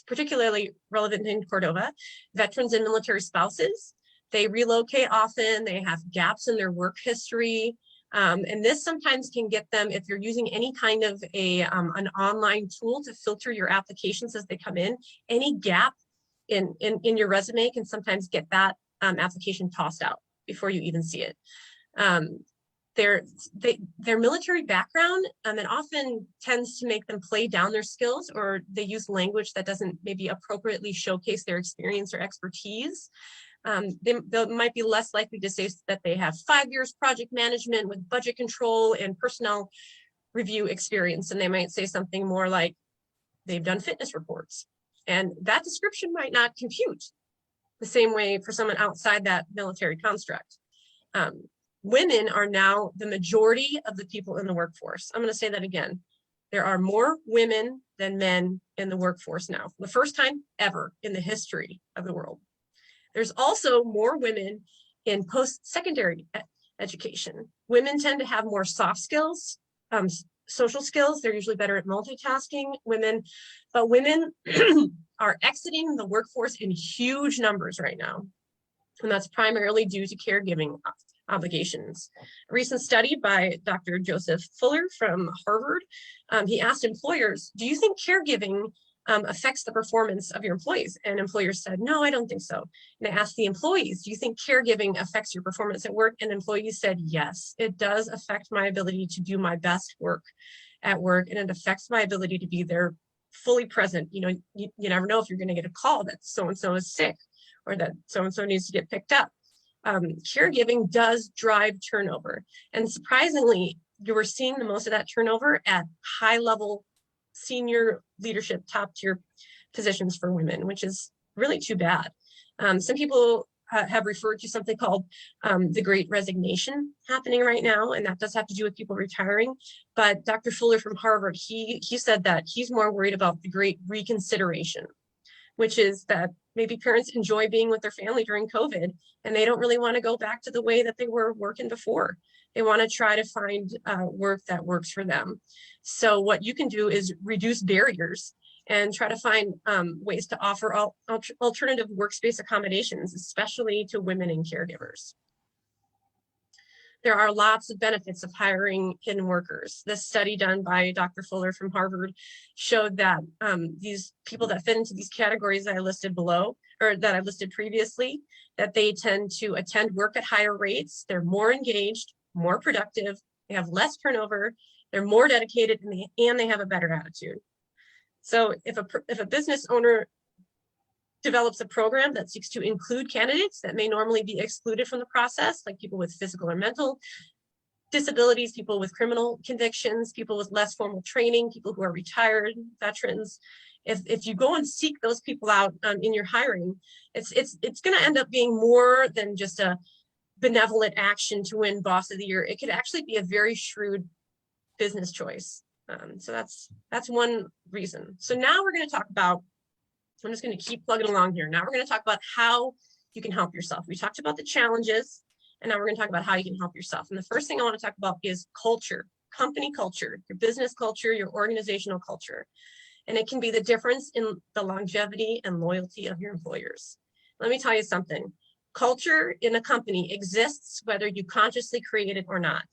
particularly relevant in Cordova: veterans and military spouses. They relocate often, they have gaps in their work history. And this sometimes can get them, if you're using any kind of an online tool to filter your applications as they come in, any gap in your resume can sometimes get that application tossed out before you even see it. Their military background it often tends to make them play down their skills, or they use language that doesn't maybe appropriately showcase their experience or expertise. They might be less likely to say that they have 5 years project management with budget control and personnel review experience, and they might say something more like they've done fitness reports. And that description might not compute the same way for someone outside that military construct. Women are now the majority of the people in the workforce. I'm going to say that again. There are more women than men in the workforce now, for the first time ever in the history of the world. There's also more women in post-secondary education. Women tend to have more soft skills, social skills. They're usually better at multitasking. Women are exiting the workforce in huge numbers right now. And that's primarily due to caregiving obligations. A recent study by Dr. Joseph Fuller from Harvard, he asked employers, do you think caregiving affects the performance of your employees? And employers said, no, I don't think so. And they asked the employees, do you think caregiving affects your performance at work? And employees said, yes, it does affect my ability to do my best work at work, and it affects my ability to be there fully present. You know, you never know if you're going to get a call that so-and-so is sick or that so-and-so needs to get picked up. Caregiving does drive turnover. And surprisingly, you were seeing the most of that turnover at high-level senior leadership, top-tier positions for women, which is really too bad. Some people have referred to something called the Great Resignation happening right now, and that does have to do with people retiring. But Dr. Fuller from Harvard, he said that he's more worried about the Great Reconsideration, which is that maybe parents enjoy being with their family during COVID, and they don't really want to go back to the way that they were working before. They want to try to find work that works for them. So what you can do is reduce barriers and try to find ways to offer alternative workspace accommodations, especially to women and caregivers. There are lots of benefits of hiring hidden workers. This study done by Dr. Fuller from Harvard showed that these people that fit into these categories that I listed below, or that I listed previously, that they tend to attend work at higher rates, they're more engaged, more productive, they have less turnover, they're more dedicated, and they have a better attitude. So if a business owner develops a program that seeks to include candidates that may normally be excluded from the process, like people with physical or mental disabilities, people with criminal convictions, people with less formal training, people who are retired, veterans. If you go and seek those people out in your hiring, it's going to end up being more than just a benevolent action to win Boss of the Year. It could actually be a very shrewd business choice. So that's one reason. So now we're going to talk about, I'm just going to keep plugging along here. Now we're going to talk about how you can help yourself. We talked about the challenges, and now we're going to talk about how you can help yourself. And the first thing I want to talk about is culture, company culture, your business culture, your organizational culture. And it can be the difference in the longevity and loyalty of your employers. Let me tell you something. Culture in a company exists whether you consciously create it or not.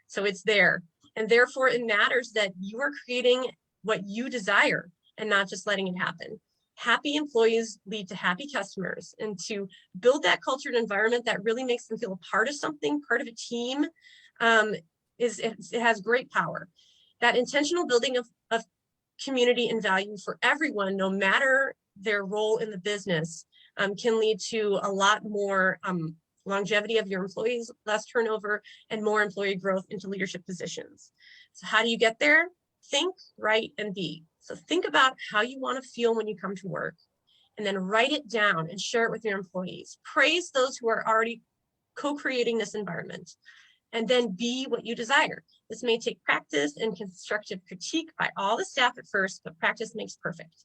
So it's there. And therefore it matters that you are creating what you desire and not just letting it happen. Happy employees lead to happy customers, and to build that cultured environment that really makes them feel a part of something, part of a team, it has great power. That intentional building of community and value for everyone, no matter their role in the business, can lead to a lot more longevity of your employees, less turnover, and more employee growth into leadership positions. So how do you get there? Think, write, and be. So think about how you want to feel when you come to work, and then write it down and share it with your employees. Praise those who are already co-creating this environment, and then be what you desire. This may take practice and constructive critique by all the staff at first, but practice makes perfect.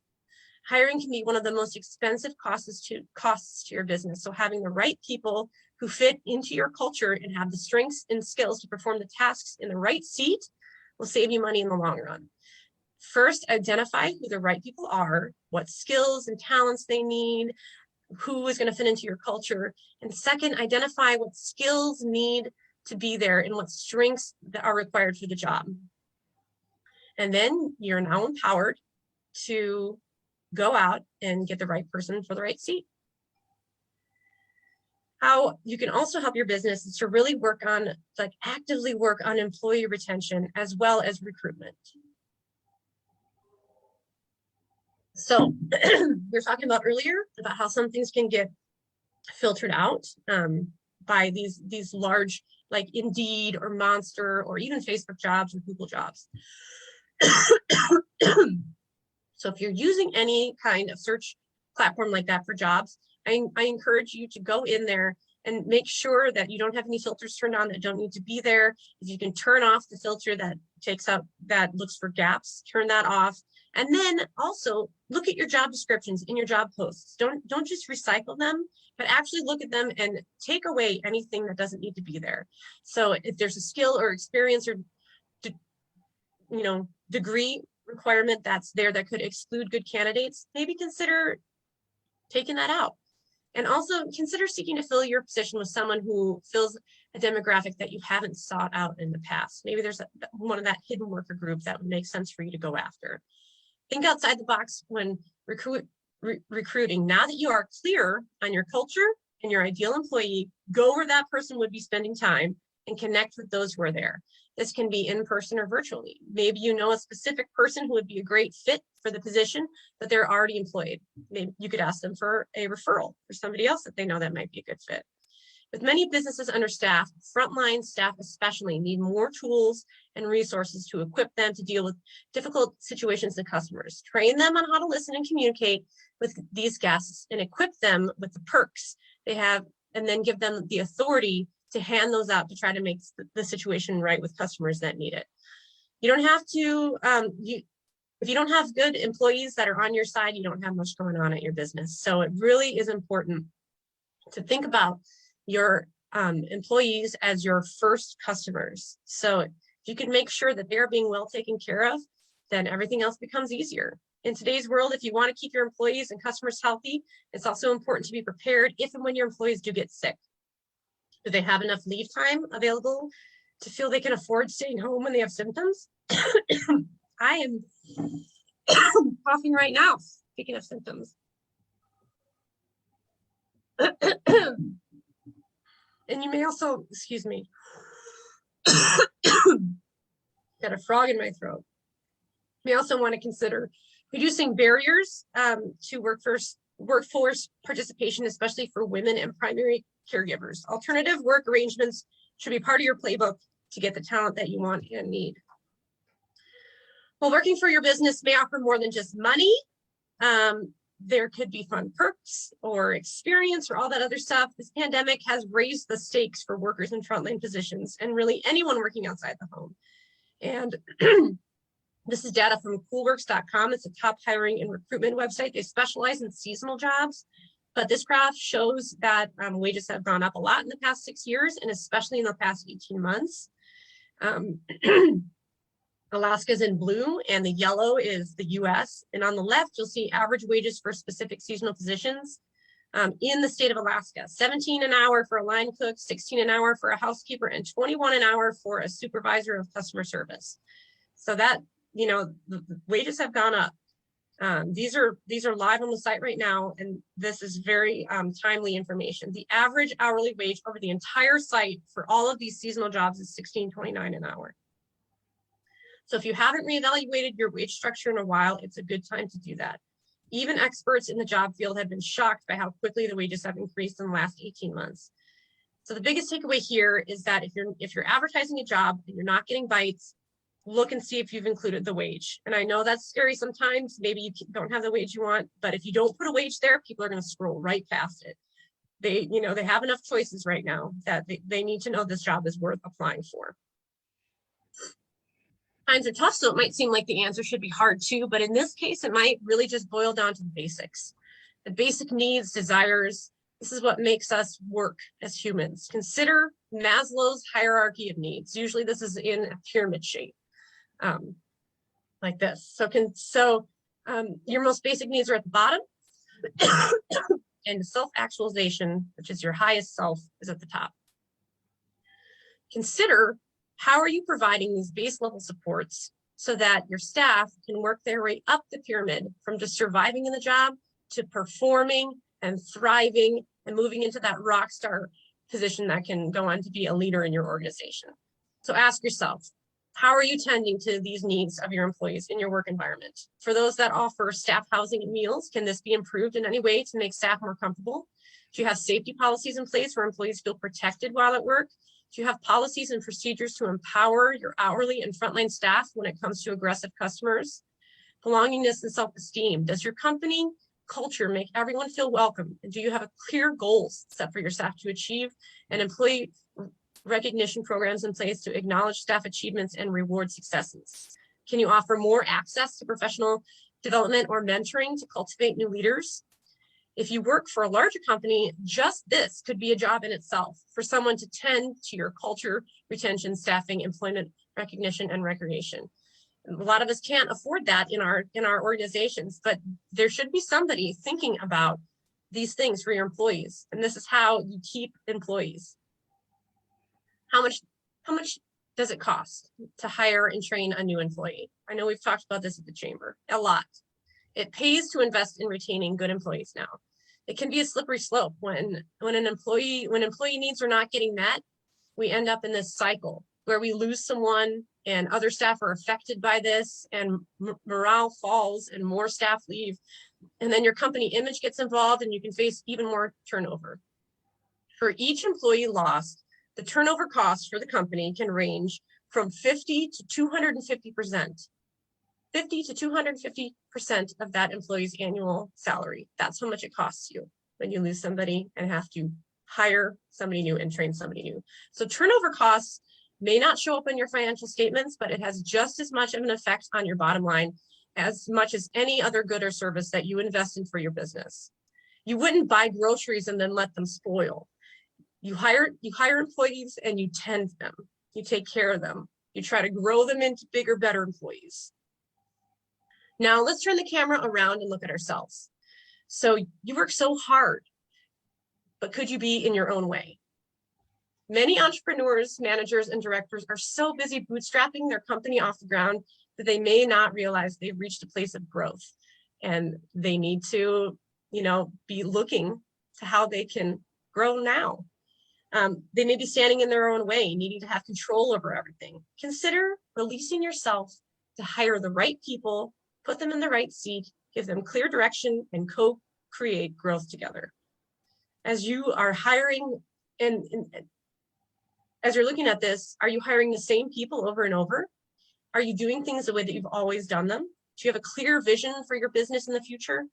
Hiring can be one of the most expensive costs to your business. So having the right people who fit into your culture and have the strengths and skills to perform the tasks in the right seat will save you money in the long run. First, identify who the right people are, what skills and talents they need, who is going to fit into your culture. And second, identify what skills need to be there and what strengths that are required for the job. And then you're now empowered to go out and get the right person for the right seat. How you can also help your business is to really actively work on employee retention as well as recruitment. So we were talking about earlier about how some things can get filtered out by these large, like Indeed or Monster or even Facebook jobs or Google jobs. So if you're using any kind of search platform like that for jobs, I encourage you to go in there and make sure that you don't have any filters turned on that don't need to be there. If you can turn off the filter that looks for gaps, turn that off. And then also look at your job descriptions in your job posts. Don't just recycle them, but actually look at them and take away anything that doesn't need to be there. So if there's a skill or experience or degree requirement that's there that could exclude good candidates, maybe consider taking that out. And also consider seeking to fill your position with someone who fills a demographic that you haven't sought out in the past. Maybe there's one of that hidden worker group that would make sense for you to go after. Think outside the box when recruiting. Now that you are clear on your culture and your ideal employee, go where that person would be spending time and connect with those who are there. This can be in person or virtually. Maybe you know a specific person who would be a great fit for the position, but they're already employed. Maybe you could ask them for a referral for somebody else that they know that might be a good fit. With many businesses understaffed, frontline staff especially need more tools and resources to equip them to deal with difficult situations and customers. Train them on how to listen and communicate with these guests and equip them with the perks they have, and then give them the authority to hand those out to try to make the situation right with customers that need it. You don't have to, if you don't have good employees that are on your side, you don't have much going on at your business. So it really is important to think about your employees as your first customers. So if you can make sure that they're being well taken care of, then everything else becomes easier. In today's world, if you want to keep your employees and customers healthy, it's also important to be prepared if and when your employees do get sick. Do they have enough leave time available to feel they can afford staying home when they have symptoms? I am coughing right now, speaking of symptoms. And you may also, excuse me, got a frog in my throat. You may also want to consider reducing barriers to workforce workforce participation, especially for women and primary caregivers. Alternative work arrangements should be part of your playbook to get the talent that you want and need. While working for your business may offer more than just money, there could be fun perks or experience or all that other stuff. This pandemic has raised the stakes for workers in frontline positions and really anyone working outside the home. And this is data from coolworks.com. It's a top hiring and recruitment website. They specialize in seasonal jobs, but this graph shows that wages have gone up a lot in the past 6 years, and especially in the past 18 months. Alaska's in blue and the yellow is the US. And on the left, you'll see average wages for specific seasonal positions in the state of Alaska. 17 an hour for a line cook, 16 an hour for a housekeeper, and 21 an hour for a supervisor of customer service. So that, you know, the wages have gone up. These are live on the site right now, and this is very timely information. The average hourly wage over the entire site for all of these seasonal jobs is $16.29 an hour. So if you haven't reevaluated your wage structure in a while, it's a good time to do that. Even experts in the job field have been shocked by how quickly the wages have increased in the last 18 months. So the biggest takeaway here is that if you're advertising a job and you're not getting bites, look and see if you've included the wage. And I know that's scary sometimes. Maybe you don't have the wage you want, but if you don't put a wage there, people are going to scroll right past it. They have enough choices right now that they need to know this job is worth applying for. Times are tough, so it might seem like the answer should be hard too, but in this case, it might really just boil down to the basics. The basic needs, desires, this is what makes us work as humans. Consider Maslow's hierarchy of needs. Usually this is in a pyramid shape, like this. So your most basic needs are at the bottom, and self-actualization, which is your highest self, is at the top. Consider, how are you providing these base level supports so that your staff can work their way up the pyramid from just surviving in the job to performing and thriving and moving into that rock star position that can go on to be a leader in your organization? So ask yourself, how are you tending to these needs of your employees in your work environment? For those that offer staff housing and meals, can this be improved in any way to make staff more comfortable? Do you have safety policies in place where employees feel protected while at work? Do you have policies and procedures to empower your hourly and frontline staff when it comes to aggressive customers? Belongingness and self-esteem. Does your company culture make everyone feel welcome? And do you have clear goals set for your staff to achieve, and employee recognition programs in place to acknowledge staff achievements and reward successes? Can you offer more access to professional development or mentoring to cultivate new leaders? If you work for a larger company, just this could be a job in itself for someone to tend to your culture, retention, staffing, employment recognition, and recreation. A lot of us can't afford that in our organizations, but there should be somebody thinking about these things for your employees. And this is how you keep employees. How much does it cost to hire and train a new employee? I know we've talked about this at the chamber, a lot. It pays to invest in retaining good employees now. It can be a slippery slope when employee needs are not getting met. We end up in this cycle where we lose someone and other staff are affected by this, and morale falls and more staff leave. And then your company image gets involved and you can face even more turnover. For each employee lost, the turnover cost for the company can range from 50 to 250%. 50 to 250% of that employee's annual salary. That's how much it costs you when you lose somebody and have to hire somebody new and train somebody new. So turnover costs may not show up in your financial statements, but it has just as much of an effect on your bottom line as much as any other good or service that you invest in for your business. You wouldn't buy groceries and then let them spoil. You hire employees and you tend them. You take care of them. You try to grow them into bigger, better employees. Now let's turn the camera around and look at ourselves. So you work so hard, but could you be in your own way? Many entrepreneurs, managers, and directors are so busy bootstrapping their company off the ground that they may not realize they've reached a place of growth, and they need to, be looking to how they can grow now. They may be standing in their own way, needing to have control over everything. Consider releasing yourself to hire the right people, put them in the right seat, give them clear direction, and create growth together. As you are hiring and as you're looking at this, are you hiring the same people over and over? Are you doing things the way that you've always done them? Do you have a clear vision for your business in the future?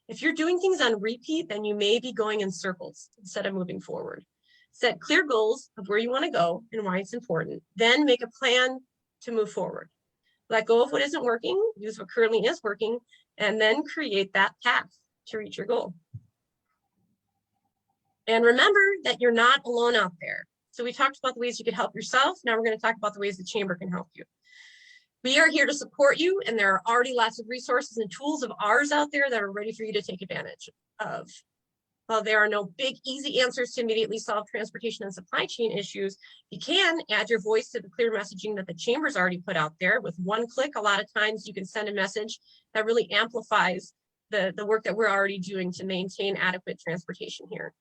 If you're doing things on repeat, then you may be going in circles instead of moving forward. Set clear goals of where you want to go and why it's important. Then make a plan to move forward. Let go of what isn't working, use what currently is working, and then create that path to reach your goal. And remember that you're not alone out there. So we talked about the ways you could help yourself. Now we're going to talk about the ways the chamber can help you. We are here to support you, and there are already lots of resources and tools of ours out there that are ready for you to take advantage of. While there are no big, easy answers to immediately solve transportation and supply chain issues, you can add your voice to the clear messaging that the chamber's already put out there. With one click, a lot of times you can send a message that really amplifies the work that we're already doing to maintain adequate transportation here.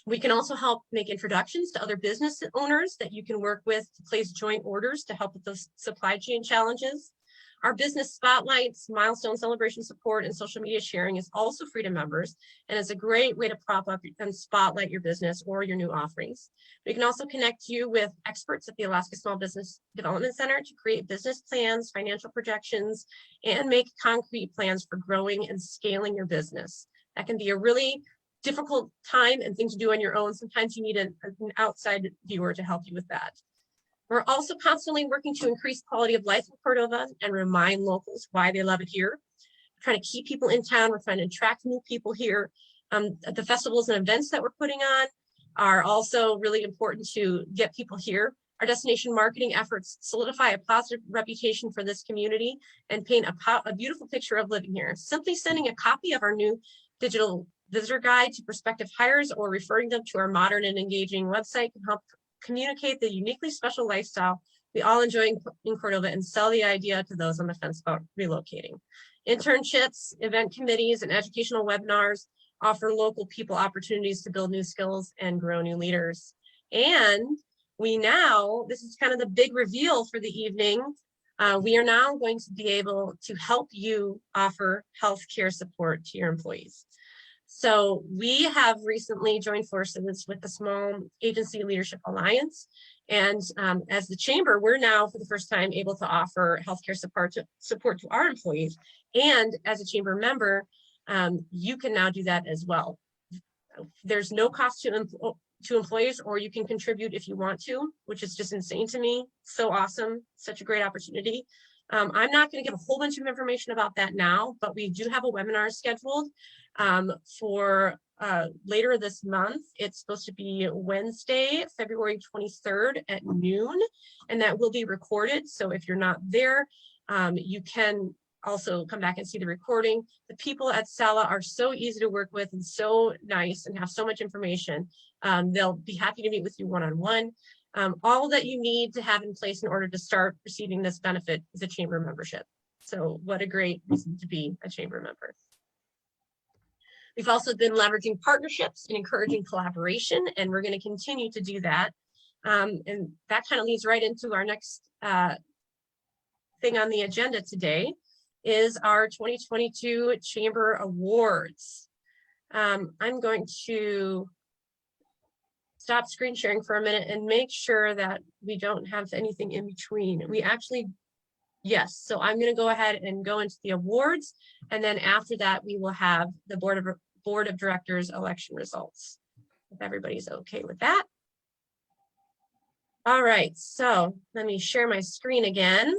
We can also help make introductions to other business owners that you can work with to place joint orders to help with those supply chain challenges. Our business spotlights, milestone celebration support, and social media sharing is also free to members, and it's a great way to prop up and spotlight your business or your new offerings. We can also connect you with experts at the Alaska Small Business Development Center to create business plans, financial projections, and make concrete plans for growing and scaling your business. That can be a really difficult time and thing to do on your own. Sometimes you need an outside viewer to help you with that. We're also constantly working to increase quality of life in Cordova and remind locals why they love it here. We're trying to keep people in town. We're trying to attract new people here. The festivals and events that we're putting on are also really important to get people here. Our destination marketing efforts solidify a positive reputation for this community and paint a beautiful picture of living here. Simply sending a copy of our new digital visitor guide to prospective hires or referring them to our modern and engaging website can help communicate the uniquely special lifestyle we all enjoy in Cordova and sell the idea to those on the fence about relocating. Internships, event committees, and educational webinars offer local people opportunities to build new skills and grow new leaders. And this is kind of the big reveal for the evening. We are now going to be able to help you offer healthcare support to your employees. So we have recently joined forces with the Small Agency Leadership Alliance. And as the chamber, we're now for the first time able to offer healthcare support to our employees. And as a chamber member, you can now do that as well. There's no cost to employees, or you can contribute if you want to, which is just insane to me. So awesome, such a great opportunity. I'm not going to give a whole bunch of information about that now, but we do have a webinar scheduled for later this month. It's supposed to be Wednesday, February 23rd at noon, and that will be recorded. So if you're not there, you can also come back and see the recording. The people at SALA are so easy to work with and so nice and have so much information. They'll be happy to meet with you one-on-one. All that you need to have in place in order to start receiving this benefit is a chamber membership. So what a great reason to be a chamber member. We've also been leveraging partnerships and encouraging collaboration, and we're going to continue to do that. And that kind of leads right into our next thing on the agenda today is our 2022 Chamber Awards. I'm going to stop screen sharing for a minute and make sure that we don't have anything in between. We actually, yes, so I'm going to go ahead and go into the awards, and then after that we will have the Board of Directors election results, if everybody's okay with that. All right, so let me share my screen again.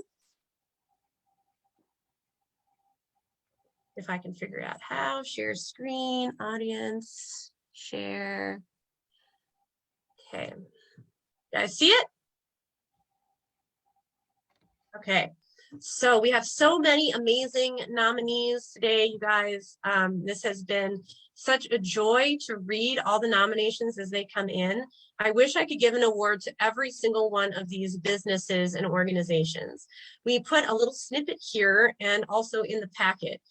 If I can figure out how, share screen, audience, share. Okay, you guys see it? Okay, so we have so many amazing nominees today, you guys. This has been such a joy to read all the nominations as they come in. I wish I could give an award to every single one of these businesses and organizations. We put a little snippet here and also in the packet.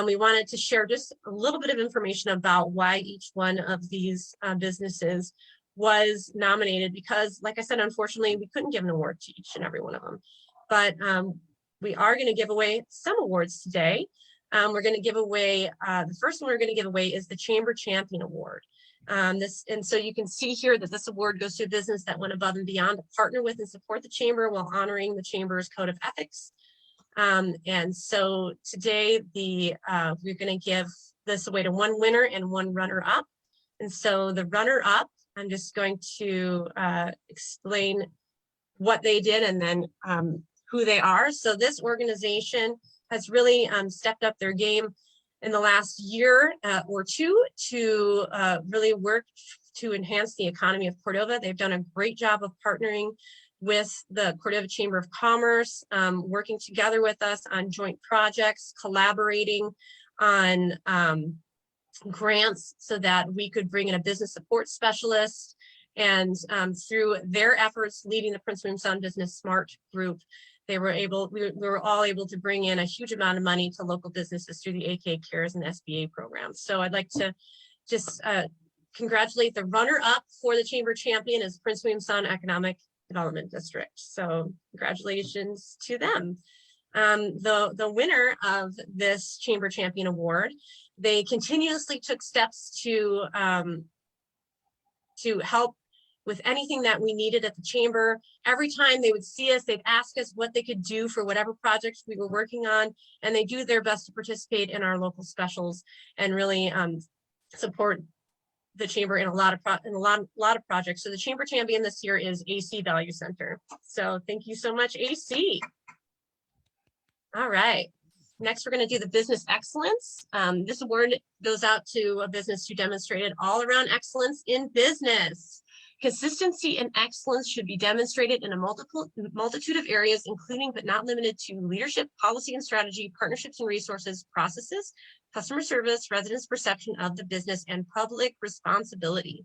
We wanted to share just a little bit of information about why each one of these businesses was nominated, because like I said, unfortunately, we couldn't give an award to each and every one of them. But we are going to give away some awards today. We're going to give away, the first one we're going to give away is the Chamber Champion Award. And so you can see here that this award goes to a business that went above and beyond to partner with and support the Chamber while honoring the Chamber's code of ethics. And so today we're going to give this away to one winner and one runner-up. And so the runner-up, I'm just going to explain what they did and then who they are. So this organization has really stepped up their game in the last year or two to really work to enhance the economy of Cordova. They've done a great job of partnering with the Cordova Chamber of Commerce, working together with us on joint projects, collaborating on grants so that we could bring in a business support specialist. And through their efforts leading the Prince William Sound Business Smart Group, we were all able to bring in a huge amount of money to local businesses through the AK Cares and SBA programs. So I'd like to just congratulate the runner-up for the Chamber Champion is Prince William Sound Economic Development District. So congratulations to them. The winner of this Chamber Champion Award, they continuously took steps to help with anything that we needed at the Chamber. Every time they would see us, they'd ask us what they could do for whatever projects we were working on, and they do their best to participate in our local specials and really support the Chamber in a lot of projects. So the Chamber Champion this year is AC Value Center. So thank you so much, AC. All right. Next, we're going to do the business excellence. This award goes out to a business who demonstrated all around excellence in business. Consistency and excellence should be demonstrated in a multitude of areas, including but not limited to leadership, policy and strategy, partnerships and resources, processes, customer service, residents' perception of the business, and public responsibility.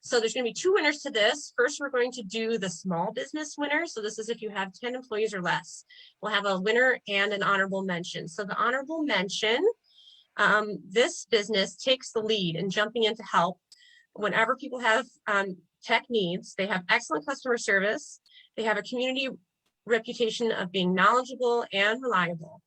So there's going to be two winners to this. First, we're going to do the small business winner. So this is if you have 10 employees or less. We'll have a winner and an honorable mention. So the honorable mention, this business takes the lead in jumping in to help whenever people have tech needs. They have excellent customer service. They have a community reputation of being knowledgeable and reliable.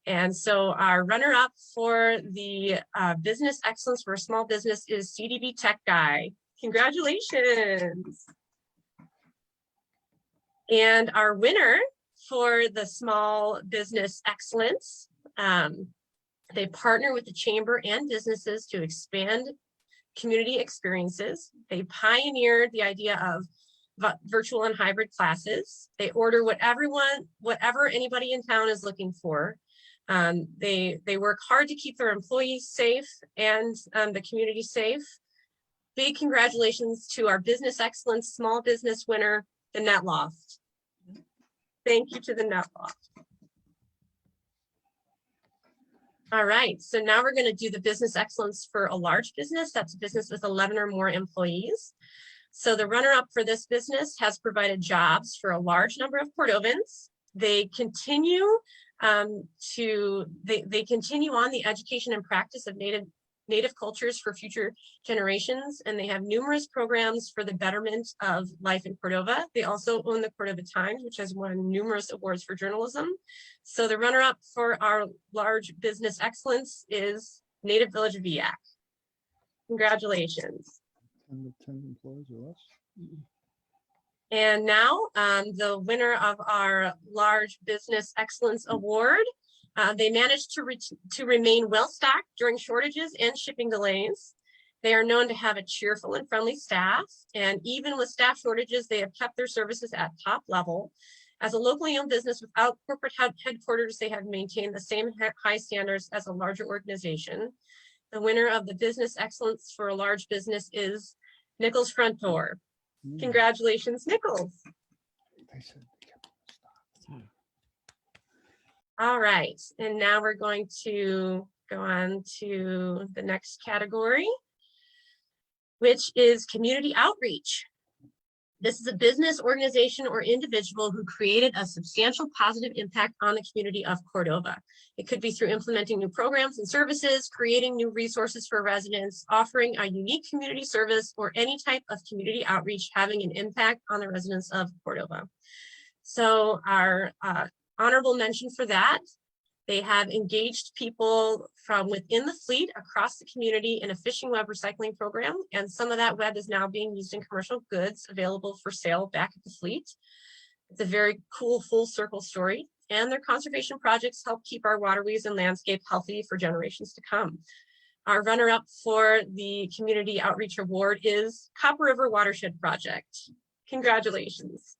And so our runner-up for the business excellence for a small business is CDB Tech Guy. Congratulations. And our winner for the small business excellence, they partner with the Chamber and businesses to expand community experiences. They pioneered the idea of virtual and hybrid classes. They order whatever anybody in town is looking for. They work hard to keep their employees safe and the community safe. Big congratulations to our business excellence small business winner, the Net Loft. Thank you to the Net Loft. All right, so now we're going to do the business excellence for a large business. That's a business with 11 or more employees. So the runner-up for this business has provided jobs for a large number of Cordovans. They continue they continue on the education and practice of native cultures for future generations, and they have numerous programs for the betterment of life in Cordova. They also own the Cordova Times, which has won numerous awards for journalism. So the runner-up for our large business excellence is Native Village of VIAC. Congratulations. 10 employees or less. And now the winner of our large business excellence award, they managed to remain well-stocked during shortages and shipping delays. They are known to have a cheerful and friendly staff, and even with staff shortages, they have kept their services at top level. As a locally owned business without corporate headquarters, they have maintained the same high standards as a larger organization. The winner of the business excellence for a large business is Nichols Front Door. Congratulations, Nichols. They said they kept stock. All right, and now we're going to go on to the next category, which is community outreach. This is a business, organization, or individual who created a substantial positive impact on the community of Cordova. It could be through implementing new programs and services, creating new resources for residents, offering a unique community service, or any type of community outreach having an impact on the residents of Cordova. So our honorable mention for that They have engaged people from within the fleet across the community in a fishing web recycling program. And some of that web is now being used in commercial goods available for sale back at the fleet. It's a very cool full circle story. And their conservation projects help keep our waterways and landscape healthy for generations to come. Our runner-up for the Community Outreach Award is Copper River Watershed Project. Congratulations.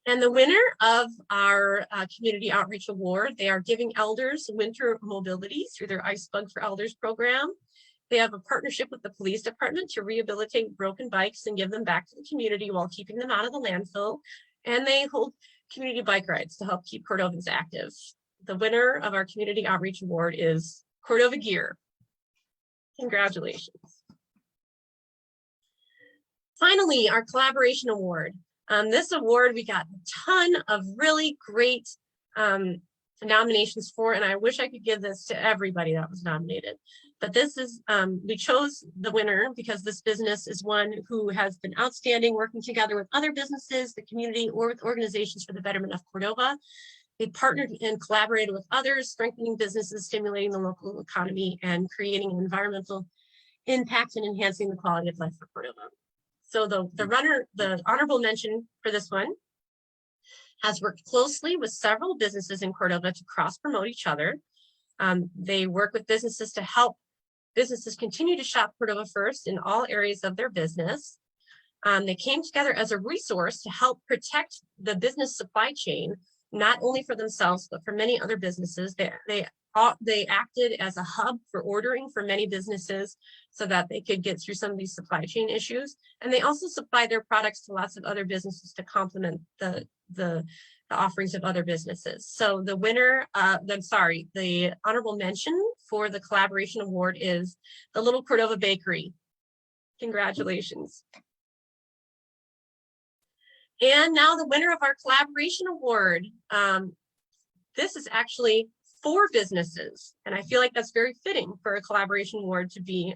And the winner of our Community Outreach Award, they are giving elders winter mobility through their Ice Bug for Elders program. They have a partnership with the police department to rehabilitate broken bikes and give them back to the community while keeping them out of the landfill. And they hold community bike rides to help keep Cordovans active. The winner of our Community Outreach Award is Cordova Gear. Congratulations. Finally, our Collaboration Award. This award, we got a ton of really great nominations for, and I wish I could give this to everybody that was nominated. But this is, we chose the winner because this business is one who has been outstanding, working together with other businesses, the community, or with organizations for the betterment of Cordova. They partnered and collaborated with others, strengthening businesses, stimulating the local economy, and creating an environmental impact and enhancing the quality of life for Cordova. So the honorable mention for this one has worked closely with several businesses in Cordova to cross-promote each other. They work with businesses to help businesses continue to shop Cordova first in all areas of their business. They came together as a resource to help protect the business supply chain, not only for themselves, but for many other businesses. They acted as a hub for ordering for many businesses so that they could get through some of these supply chain issues. And they also supply their products to lots of other businesses to complement the offerings of other businesses. So the winner, the honorable mention for the Collaboration Award is the Little Cordova Bakery. Congratulations. And now the winner of our Collaboration Award. This is actually 4 businesses, and I feel like that's very fitting for a Collaboration Award to be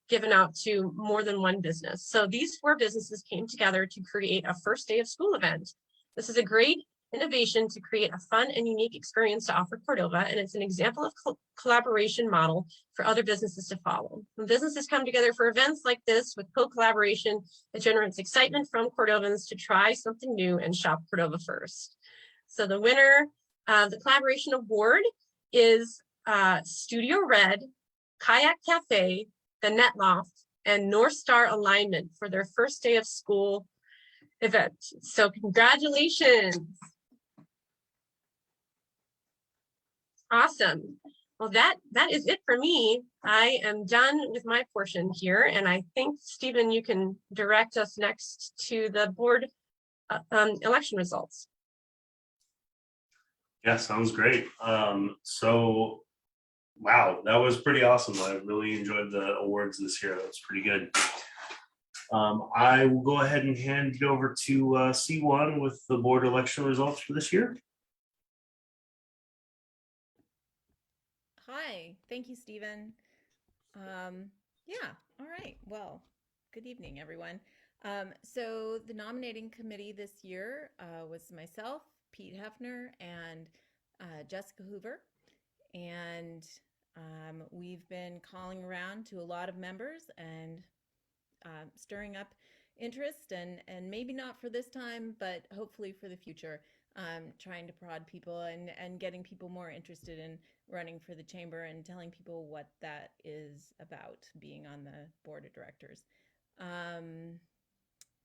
given out to more than one business. So these 4 businesses came together to create a first day of school event. This is a great innovation to create a fun and unique experience to offer Cordova, and it's an example of collaboration model for other businesses to follow. When businesses come together for events like this with co-collaboration, it generates excitement from Cordovans to try something new and shop Cordova first. So the winner of the Collaboration Award is Studio Red, Kayak Cafe, the Net Loft, and North Star Alignment for their first day of school event. So congratulations. Awesome. Well, that is it for me. I am done with my portion here, and I think, Stephen, you can direct us next to the board election results. Yeah, sounds great. So, wow, that was pretty awesome. I really enjoyed the awards this year. That was pretty good. I will go ahead and hand it over to C1 with the board election results for this year. Hi, thank you, Stephen. Yeah, all right. Well, good evening, everyone. So the nominating committee this year was myself, Pete Hefner, and Jessica Hoover. And we've been calling around to a lot of members and stirring up interest, and maybe not for this time, but hopefully for the future, trying to prod people and getting people more interested in running for the chamber and telling people what that is about, being on the board of directors.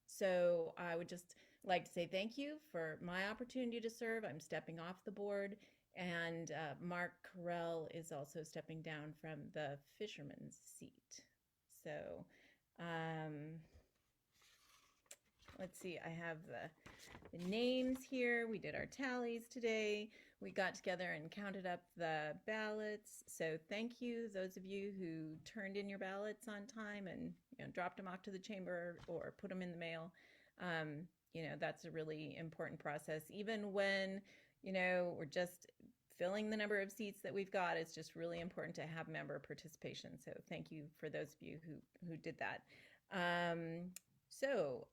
So I would just like to say thank you for my opportunity to serve. I'm stepping off the board, and Mark Carell is also stepping down from the fisherman's seat. So let's see, I have the names here. We did our tallies today. We got together and counted up the ballots. So thank you, those of you who turned in your ballots on time and dropped them off to the chamber or put them in the mail. That's a really important process. Even when, we're just filling the number of seats that we've got, it's just really important to have member participation. So thank you for those of you who did that. So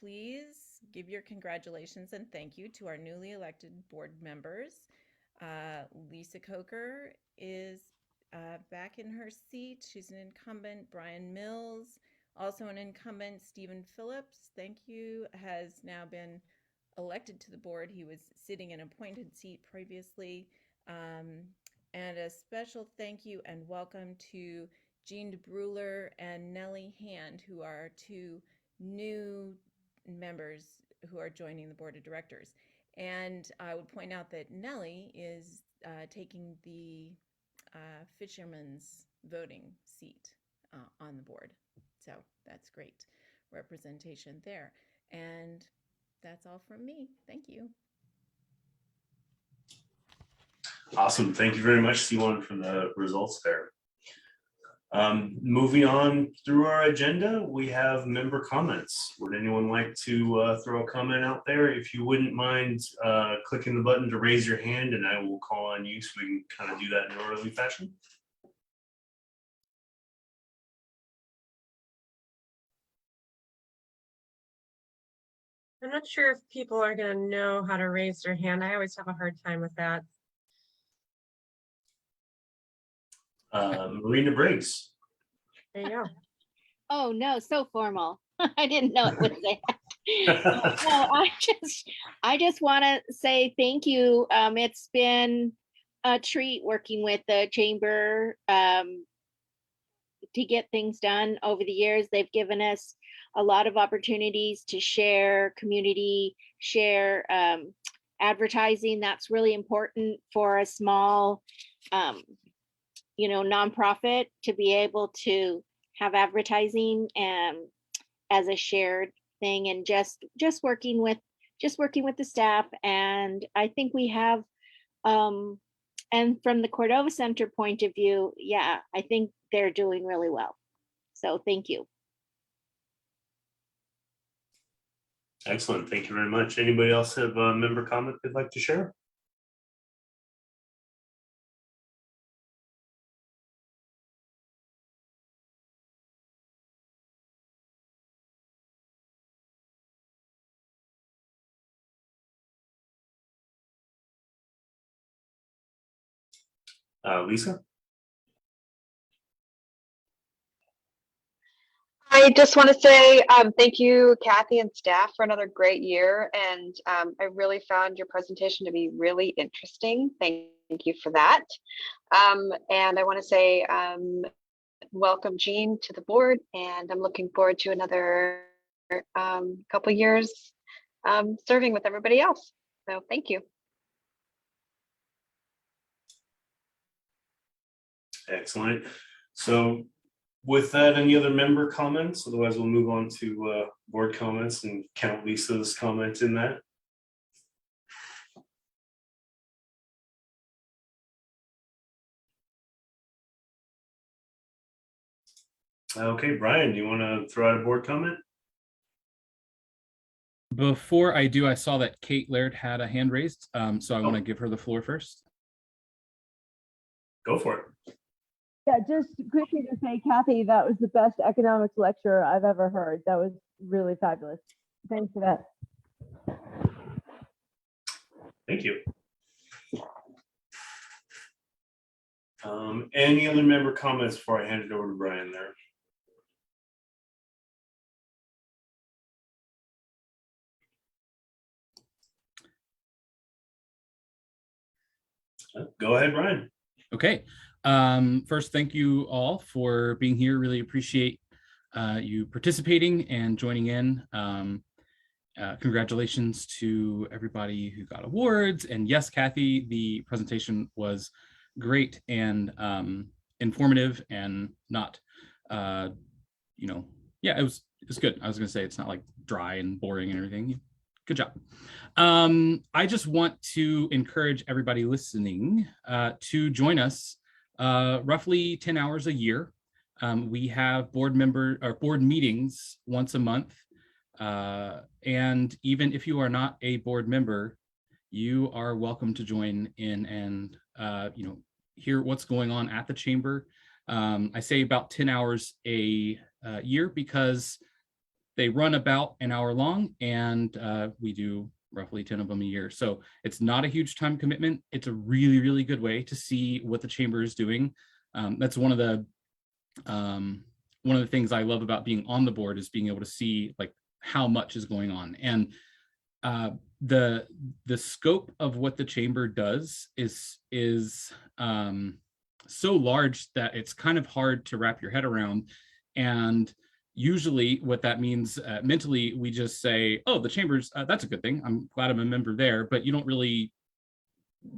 please give your congratulations and thank you to our newly elected board members. Lisa Coker is back in her seat. She's an incumbent. Brian Mills, also an incumbent. Stephen Phillips, thank you, has now been elected to the board. He was sitting in an appointed seat previously. And a special thank you and welcome to Jean DeBruler and Nellie Hand, who are two new members who are joining the board of directors. And I would point out that Nellie is taking the fisherman's voting seat on the board. So that's great representation there. And that's all from me. Thank you. Awesome. Thank you very much, C1, for the results there. Moving on through our agenda, we have member comments. Would anyone like to throw a comment out there? If you wouldn't mind clicking the button to raise your hand, and I will call on you so we can kind of do that in an orderly fashion. I'm not sure if people are going to know how to raise their hand. I always have a hard time with that. Marina Briggs. There you go. Oh, no, so formal. I didn't know it was that. No, I just want to say thank you. It's been a treat working with the chamber to get things done over the years. They've given us a lot of opportunities to share community, share advertising. That's really important for a small, nonprofit to be able to have advertising as a shared thing, and just working with the staff. And I think we have, and from the Cordova Center point of view, yeah, I think they're doing really well. So thank you. Excellent. Thank you very much. Anybody else have a member comment they'd like to share? Lisa? I just want to say thank you, Kathy and staff, for another great year. And I really found your presentation to be really interesting. Thank you for that. And I want to say welcome, Jean, to the board. And I'm looking forward to another couple years serving with everybody else. So thank you. Excellent. So with that, any other member comments? Otherwise, we'll move on to board comments and count Lisa's comment in that. Okay, Brian, do you want to throw out a board comment? Before I do, I saw that Kate Laird had a hand raised, so I want to give her the floor first. Go for it. Yeah, just quickly to say, Kathy, that was the best economics lecture I've ever heard. That was really fabulous. Thanks for that. Thank you. Any other member comments before I hand it over to Brian there? Go ahead, Brian. Okay. First, thank you all for being here. Really appreciate you participating and joining in. Congratulations to everybody who got awards. And yes, Kathy, the presentation was great and informative and not, yeah, it was good. I was going to say it's not like dry and boring and everything. Good job. I just want to encourage everybody listening to join us roughly 10 hours a year. We have board meetings once a month. And even if you are not a board member, you are welcome to join in and hear what's going on at the chamber. I say about 10 hours a year because They run about an hour long, and we do roughly 10 of them a year. So it's not a huge time commitment. It's a really, really good way to see what the chamber is doing. That's one of the things I love about being on the board, is being able to see like how much is going on. And the scope of what the chamber does is so large that it's kind of hard to wrap your head around. And usually what that means mentally, we just say, oh, the chamber's, that's a good thing. I'm glad I'm a member there, but you don't really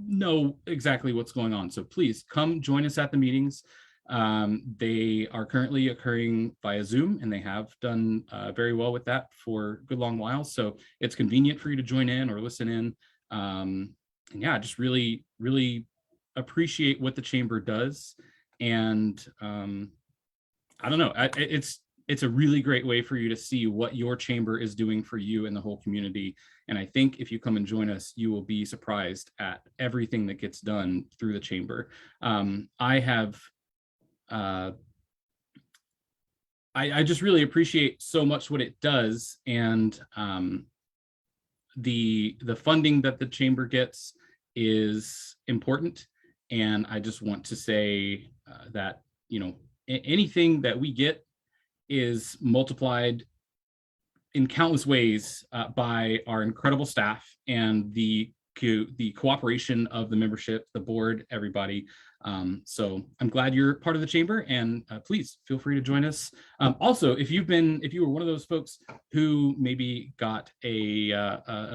know exactly what's going on. So please come join us at the meetings. They are currently occurring via Zoom, and they have done very well with that for a good long while. So it's convenient for you to join in or listen in. And yeah, just really, really appreciate what the chamber does. And I don't know, it's a really great way for you to see what your chamber is doing for you and the whole community. And I think if you come and join us, you will be surprised at everything that gets done through the chamber. I just really appreciate so much what it does, and the funding that the chamber gets is important. And I just want to say that, you know, anything that we get is multiplied in countless ways by our incredible staff and the cooperation of the membership, the board, everybody. So I'm glad you're part of the chamber, and please feel free to join us. Also, if you were one of those folks who maybe got a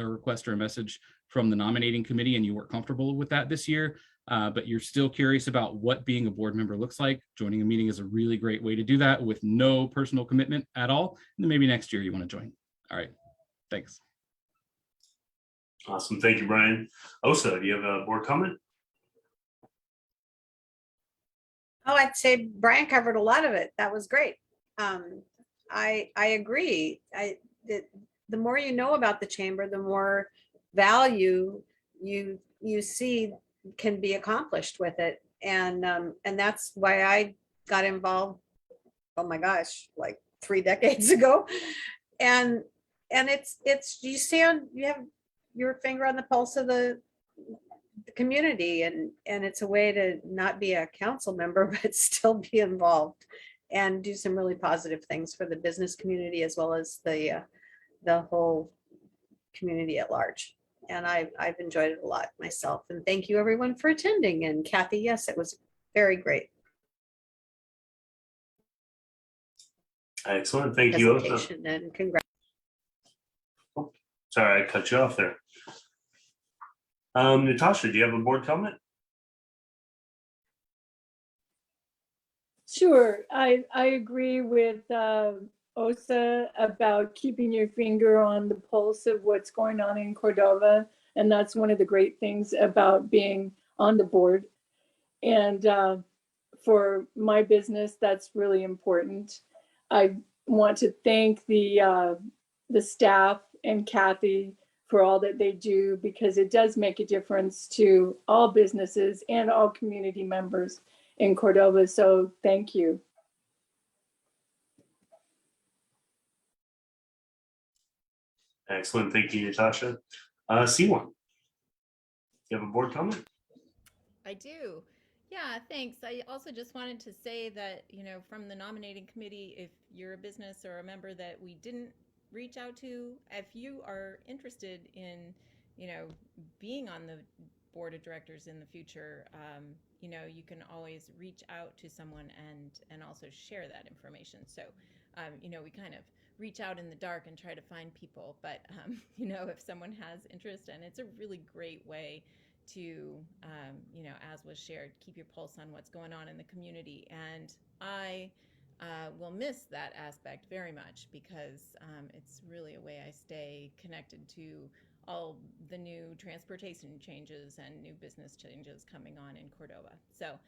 request or a message from the nominating committee and you weren't comfortable with that this year, but you're still curious about what being a board member looks like, joining a meeting is a really great way to do that with no personal commitment at all. And then maybe next year you want to join. All right, thanks. Awesome. Thank you, Brian. Osa, do you have a board comment? Oh, I'd say Brian covered a lot of it. That was great. I agree. The more you know about the chamber, the more value you see can be accomplished with it. And that's why I got involved, oh my gosh, like 3 decades ago. And it's you have your finger on the pulse of the community, and it's a way to not be a council member but still be involved and do some really positive things for the business community as well as the whole community at large. And I've enjoyed it a lot myself, and thank you everyone for attending. And Kathy, yes, it was very great Excellent. Thank you, Osa. presentation, and congrats. Sorry, I cut you off there. Natasha, do you have a board comment? Sure, I agree with Osa about keeping your finger on the pulse of what's going on in Cordova. And that's one of the great things about being on the board. And for my business, that's really important. I want to thank the staff and Kathy for all that they do, because it does make a difference to all businesses and all community members in Cordova. So thank you. Excellent. Thank you, Natasha. C1, you have a board comment? I do. Yeah, thanks. I also just wanted to say that, you know, from the nominating committee, if you're a business or a member that we didn't reach out to, if you are interested in, you know, being on the board of directors in the future, you know, you can always reach out to someone and also share that information. So, you know, we kind of reach out in the dark and try to find people, but, you know, if someone has interest, and it's a really great way to, you know, as was shared, keep your pulse on what's going on in the community. And I will miss that aspect very much, because it's really a way I stay connected to all the new transportation changes and new business changes coming on in Cordova. So,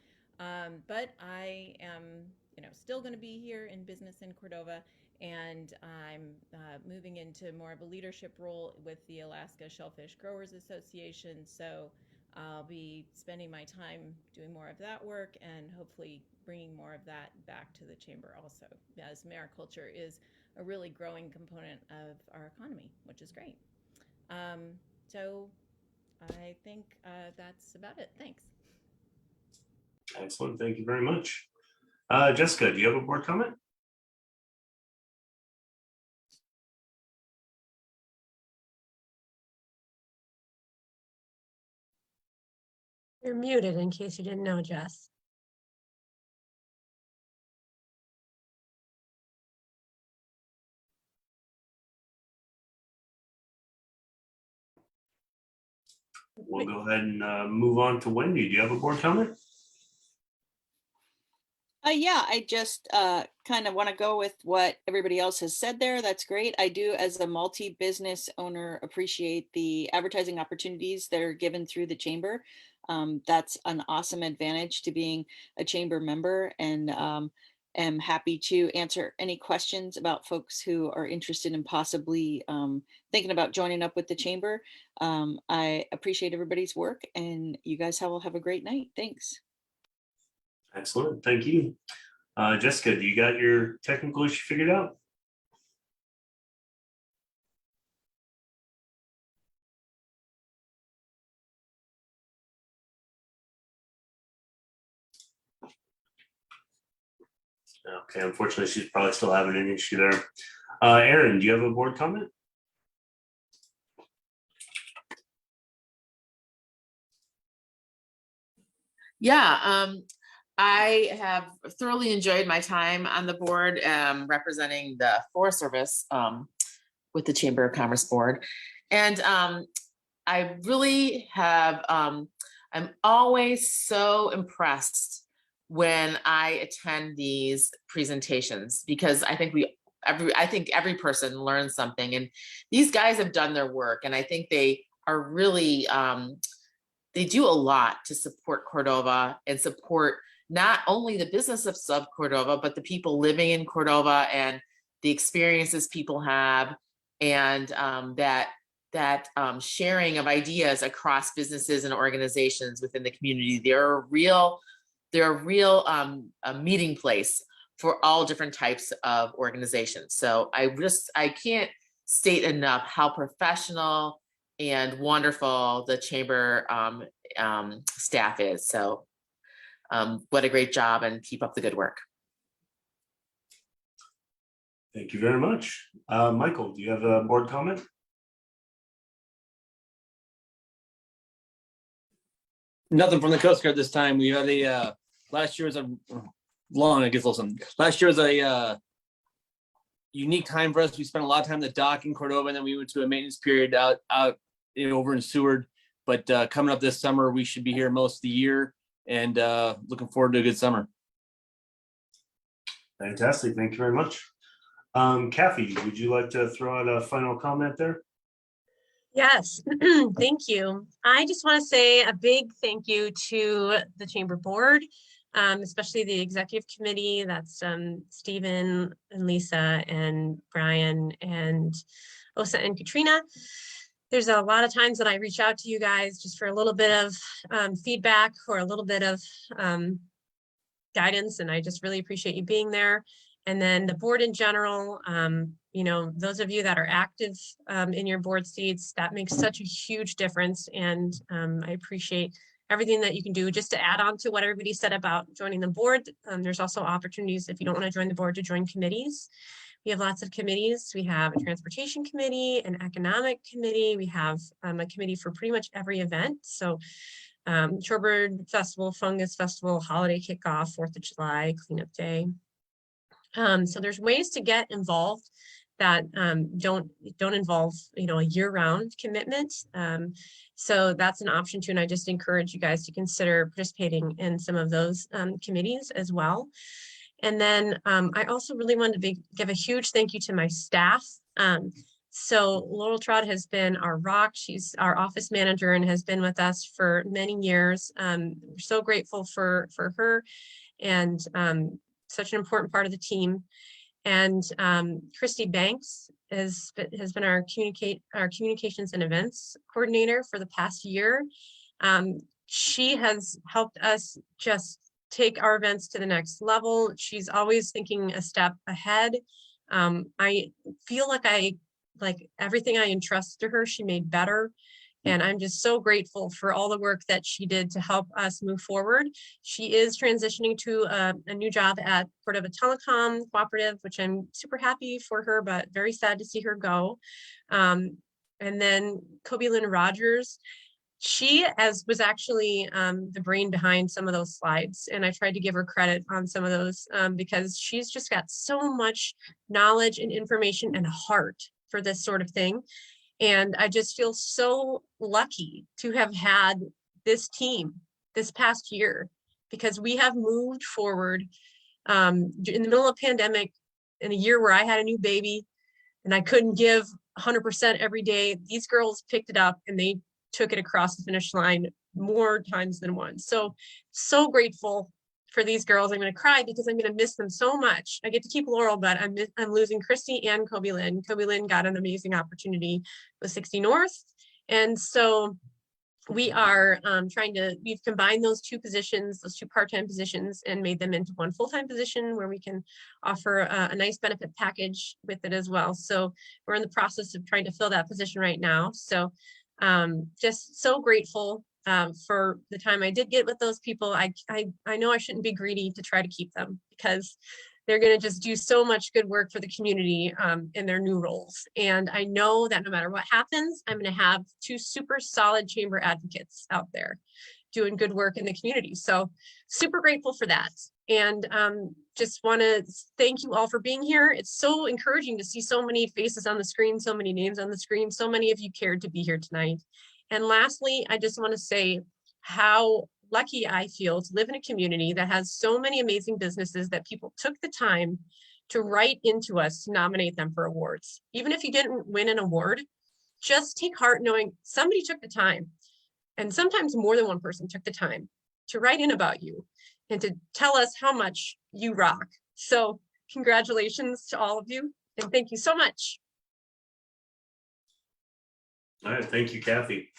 but I am, you know, still going to be here in business in Cordova, and I'm moving into more of a leadership role with the Alaska Shellfish Growers Association. So I'll be spending my time doing more of that work, and hopefully bringing more of that back to the chamber also, as mariculture is a really growing component of our economy, which is great. So I think that's about it. Thanks. Excellent. Thank you very much. Jessica, do you have a board comment? You're muted in case you didn't know, Jess. We'll go ahead and move on to Wendy. Do you have a board comment? Yeah, I just kind of want to go with what everybody else has said there. That's great. I do, as a multi-business owner, appreciate the advertising opportunities that are given through the chamber. That's an awesome advantage to being a chamber member, and am happy to answer any questions about folks who are interested in possibly thinking about joining up with the chamber. I appreciate everybody's work, and you guys will have a great night. Thanks. Excellent. Thank you. Jessica, do you got your technical issue figured out? Okay, unfortunately, she's probably still having an issue there. Aaron, do you have a board comment? Yeah, I have thoroughly enjoyed my time on the board, representing the Forest Service with the Chamber of Commerce Board. And I really have, I'm always so impressed when I attend these presentations, because I think every person learns something, and these guys have done their work, and I think they are really, they do a lot to support Cordova and support not only the business of Cordova, but the people living in Cordova and the experiences people have, and that sharing of ideas across businesses and organizations within the community. They're a real a meeting place for all different types of organizations. So I can't state enough how professional and wonderful the chamber staff is. So what a great job, and keep up the good work. Thank you very much. Michael, do you have a board comment? Nothing from the Coast Guard this time. We had last year was a long, I guess, listen. Last year was a unique time for us. We spent a lot of time at the dock in Cordova, and then we went to a maintenance period out over in Seward. But coming up this summer, we should be here most of the year, and looking forward to a good summer. Fantastic. Thank you very much. Kathy, would you like to throw out a final comment there? Yes, thank you. I just want to say a big thank you to the Chamber Board, especially the Executive Committee. That's Stephen and Lisa and Brian and Osa and Katrina. There's a lot of times that I reach out to you guys just for a little bit of feedback or a little bit of guidance, and I just really appreciate you being there. And then the board in general, those of you that are active in your board seats, that makes such a huge difference. And I appreciate everything that you can do. Just to add on to what everybody said about joining the board, there's also opportunities, if you don't want to join the board, to join committees. We have lots of committees. We have a transportation committee, an economic committee. We have a committee for pretty much every event. So Shorebird Festival, Fungus Festival, Holiday Kickoff, 4th of July, Cleanup Day. So there's ways to get involved that don't involve a year-round commitment. So that's an option too, and I just encourage you guys to consider participating in some of those committees as well. And then I also really wanted to give a huge thank you to my staff. So Laurel Trott has been our rock. She's our office manager and has been with us for many years. We're so grateful for her, and such an important part of the team. And Christy Banks has been our communications and events coordinator for the past year. She has helped us just take our events to the next level. She's always thinking a step ahead. I feel like everything I entrusted to her, she made better. And I'm just so grateful for all the work that she did to help us move forward. She is transitioning to a new job at Cordova Telecom Cooperative, which I'm super happy for her, but very sad to see her go. And then Kobe Lynn Rogers, she was actually the brain behind some of those slides. And I tried to give her credit on some of those because she's just got so much knowledge and information and heart for this sort of thing. And I just feel so lucky to have had this team this past year, because we have moved forward in the middle of pandemic, in a year where I had a new baby and I couldn't give 100% every day. These girls picked it up and they took it across the finish line more times than once. So grateful for these girls. I'm going to cry because I'm going to miss them so much. I get to keep Laurel, but I'm losing Christy and Kobe Lynn. Kobe Lynn got an amazing opportunity with 60 North. And so we are we've combined those two positions, those two part-time positions, and made them into one full-time position where we can offer a nice benefit package with it as well. So we're in the process of trying to fill that position right now. So just so grateful for the time I did get with those people. I know I shouldn't be greedy to try to keep them, because they're going to just do so much good work for the community in their new roles. And I know that no matter what happens, I'm going to have two super solid chamber advocates out there doing good work in the community. So super grateful for that. And just want to thank you all for being here. It's so encouraging to see so many faces on the screen, so many names on the screen, so many of you cared to be here tonight. And lastly, I just want to say how lucky I feel to live in a community that has so many amazing businesses that people took the time to write into us to nominate them for awards. Even if you didn't win an award, just take heart knowing somebody took the time, and sometimes more than one person took the time to write in about you and to tell us how much you rock. So congratulations to all of you, and thank you so much. All right, thank you, Kathy.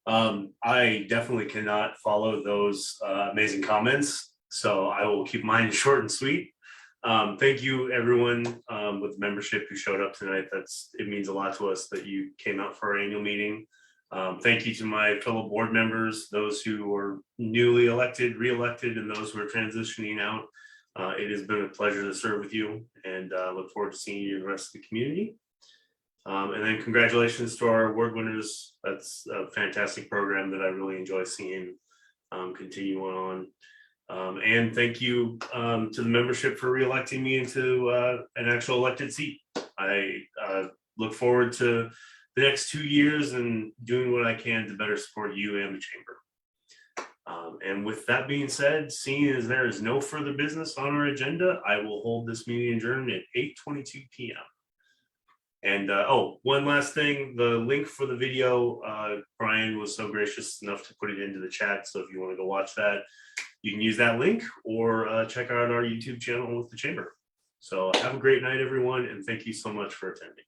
I definitely cannot follow those amazing comments, so I will keep mine short and sweet. Thank you, everyone with membership who showed up tonight. It means a lot to us that you came out for our annual meeting. Thank you to my fellow board members, those who were newly elected, re-elected, and those who are transitioning out. It has been a pleasure to serve with you, and look forward to seeing you in the rest of the community. And then congratulations to our award winners. That's a fantastic program that I really enjoy seeing continue on. And thank you to the membership for re-electing me into an actual elected seat. I look forward to the next 2 years and doing what I can to better support you and the chamber. And with that being said, seeing as there is no further business on our agenda, I will hold this meeting adjourned at 8:22 p.m. And one last thing, the link for the video, Brian was so gracious enough to put it into the chat. So if you want to go watch that, you can use that link, or check out our YouTube channel with the chamber. So have a great night, everyone, and thank you so much for attending.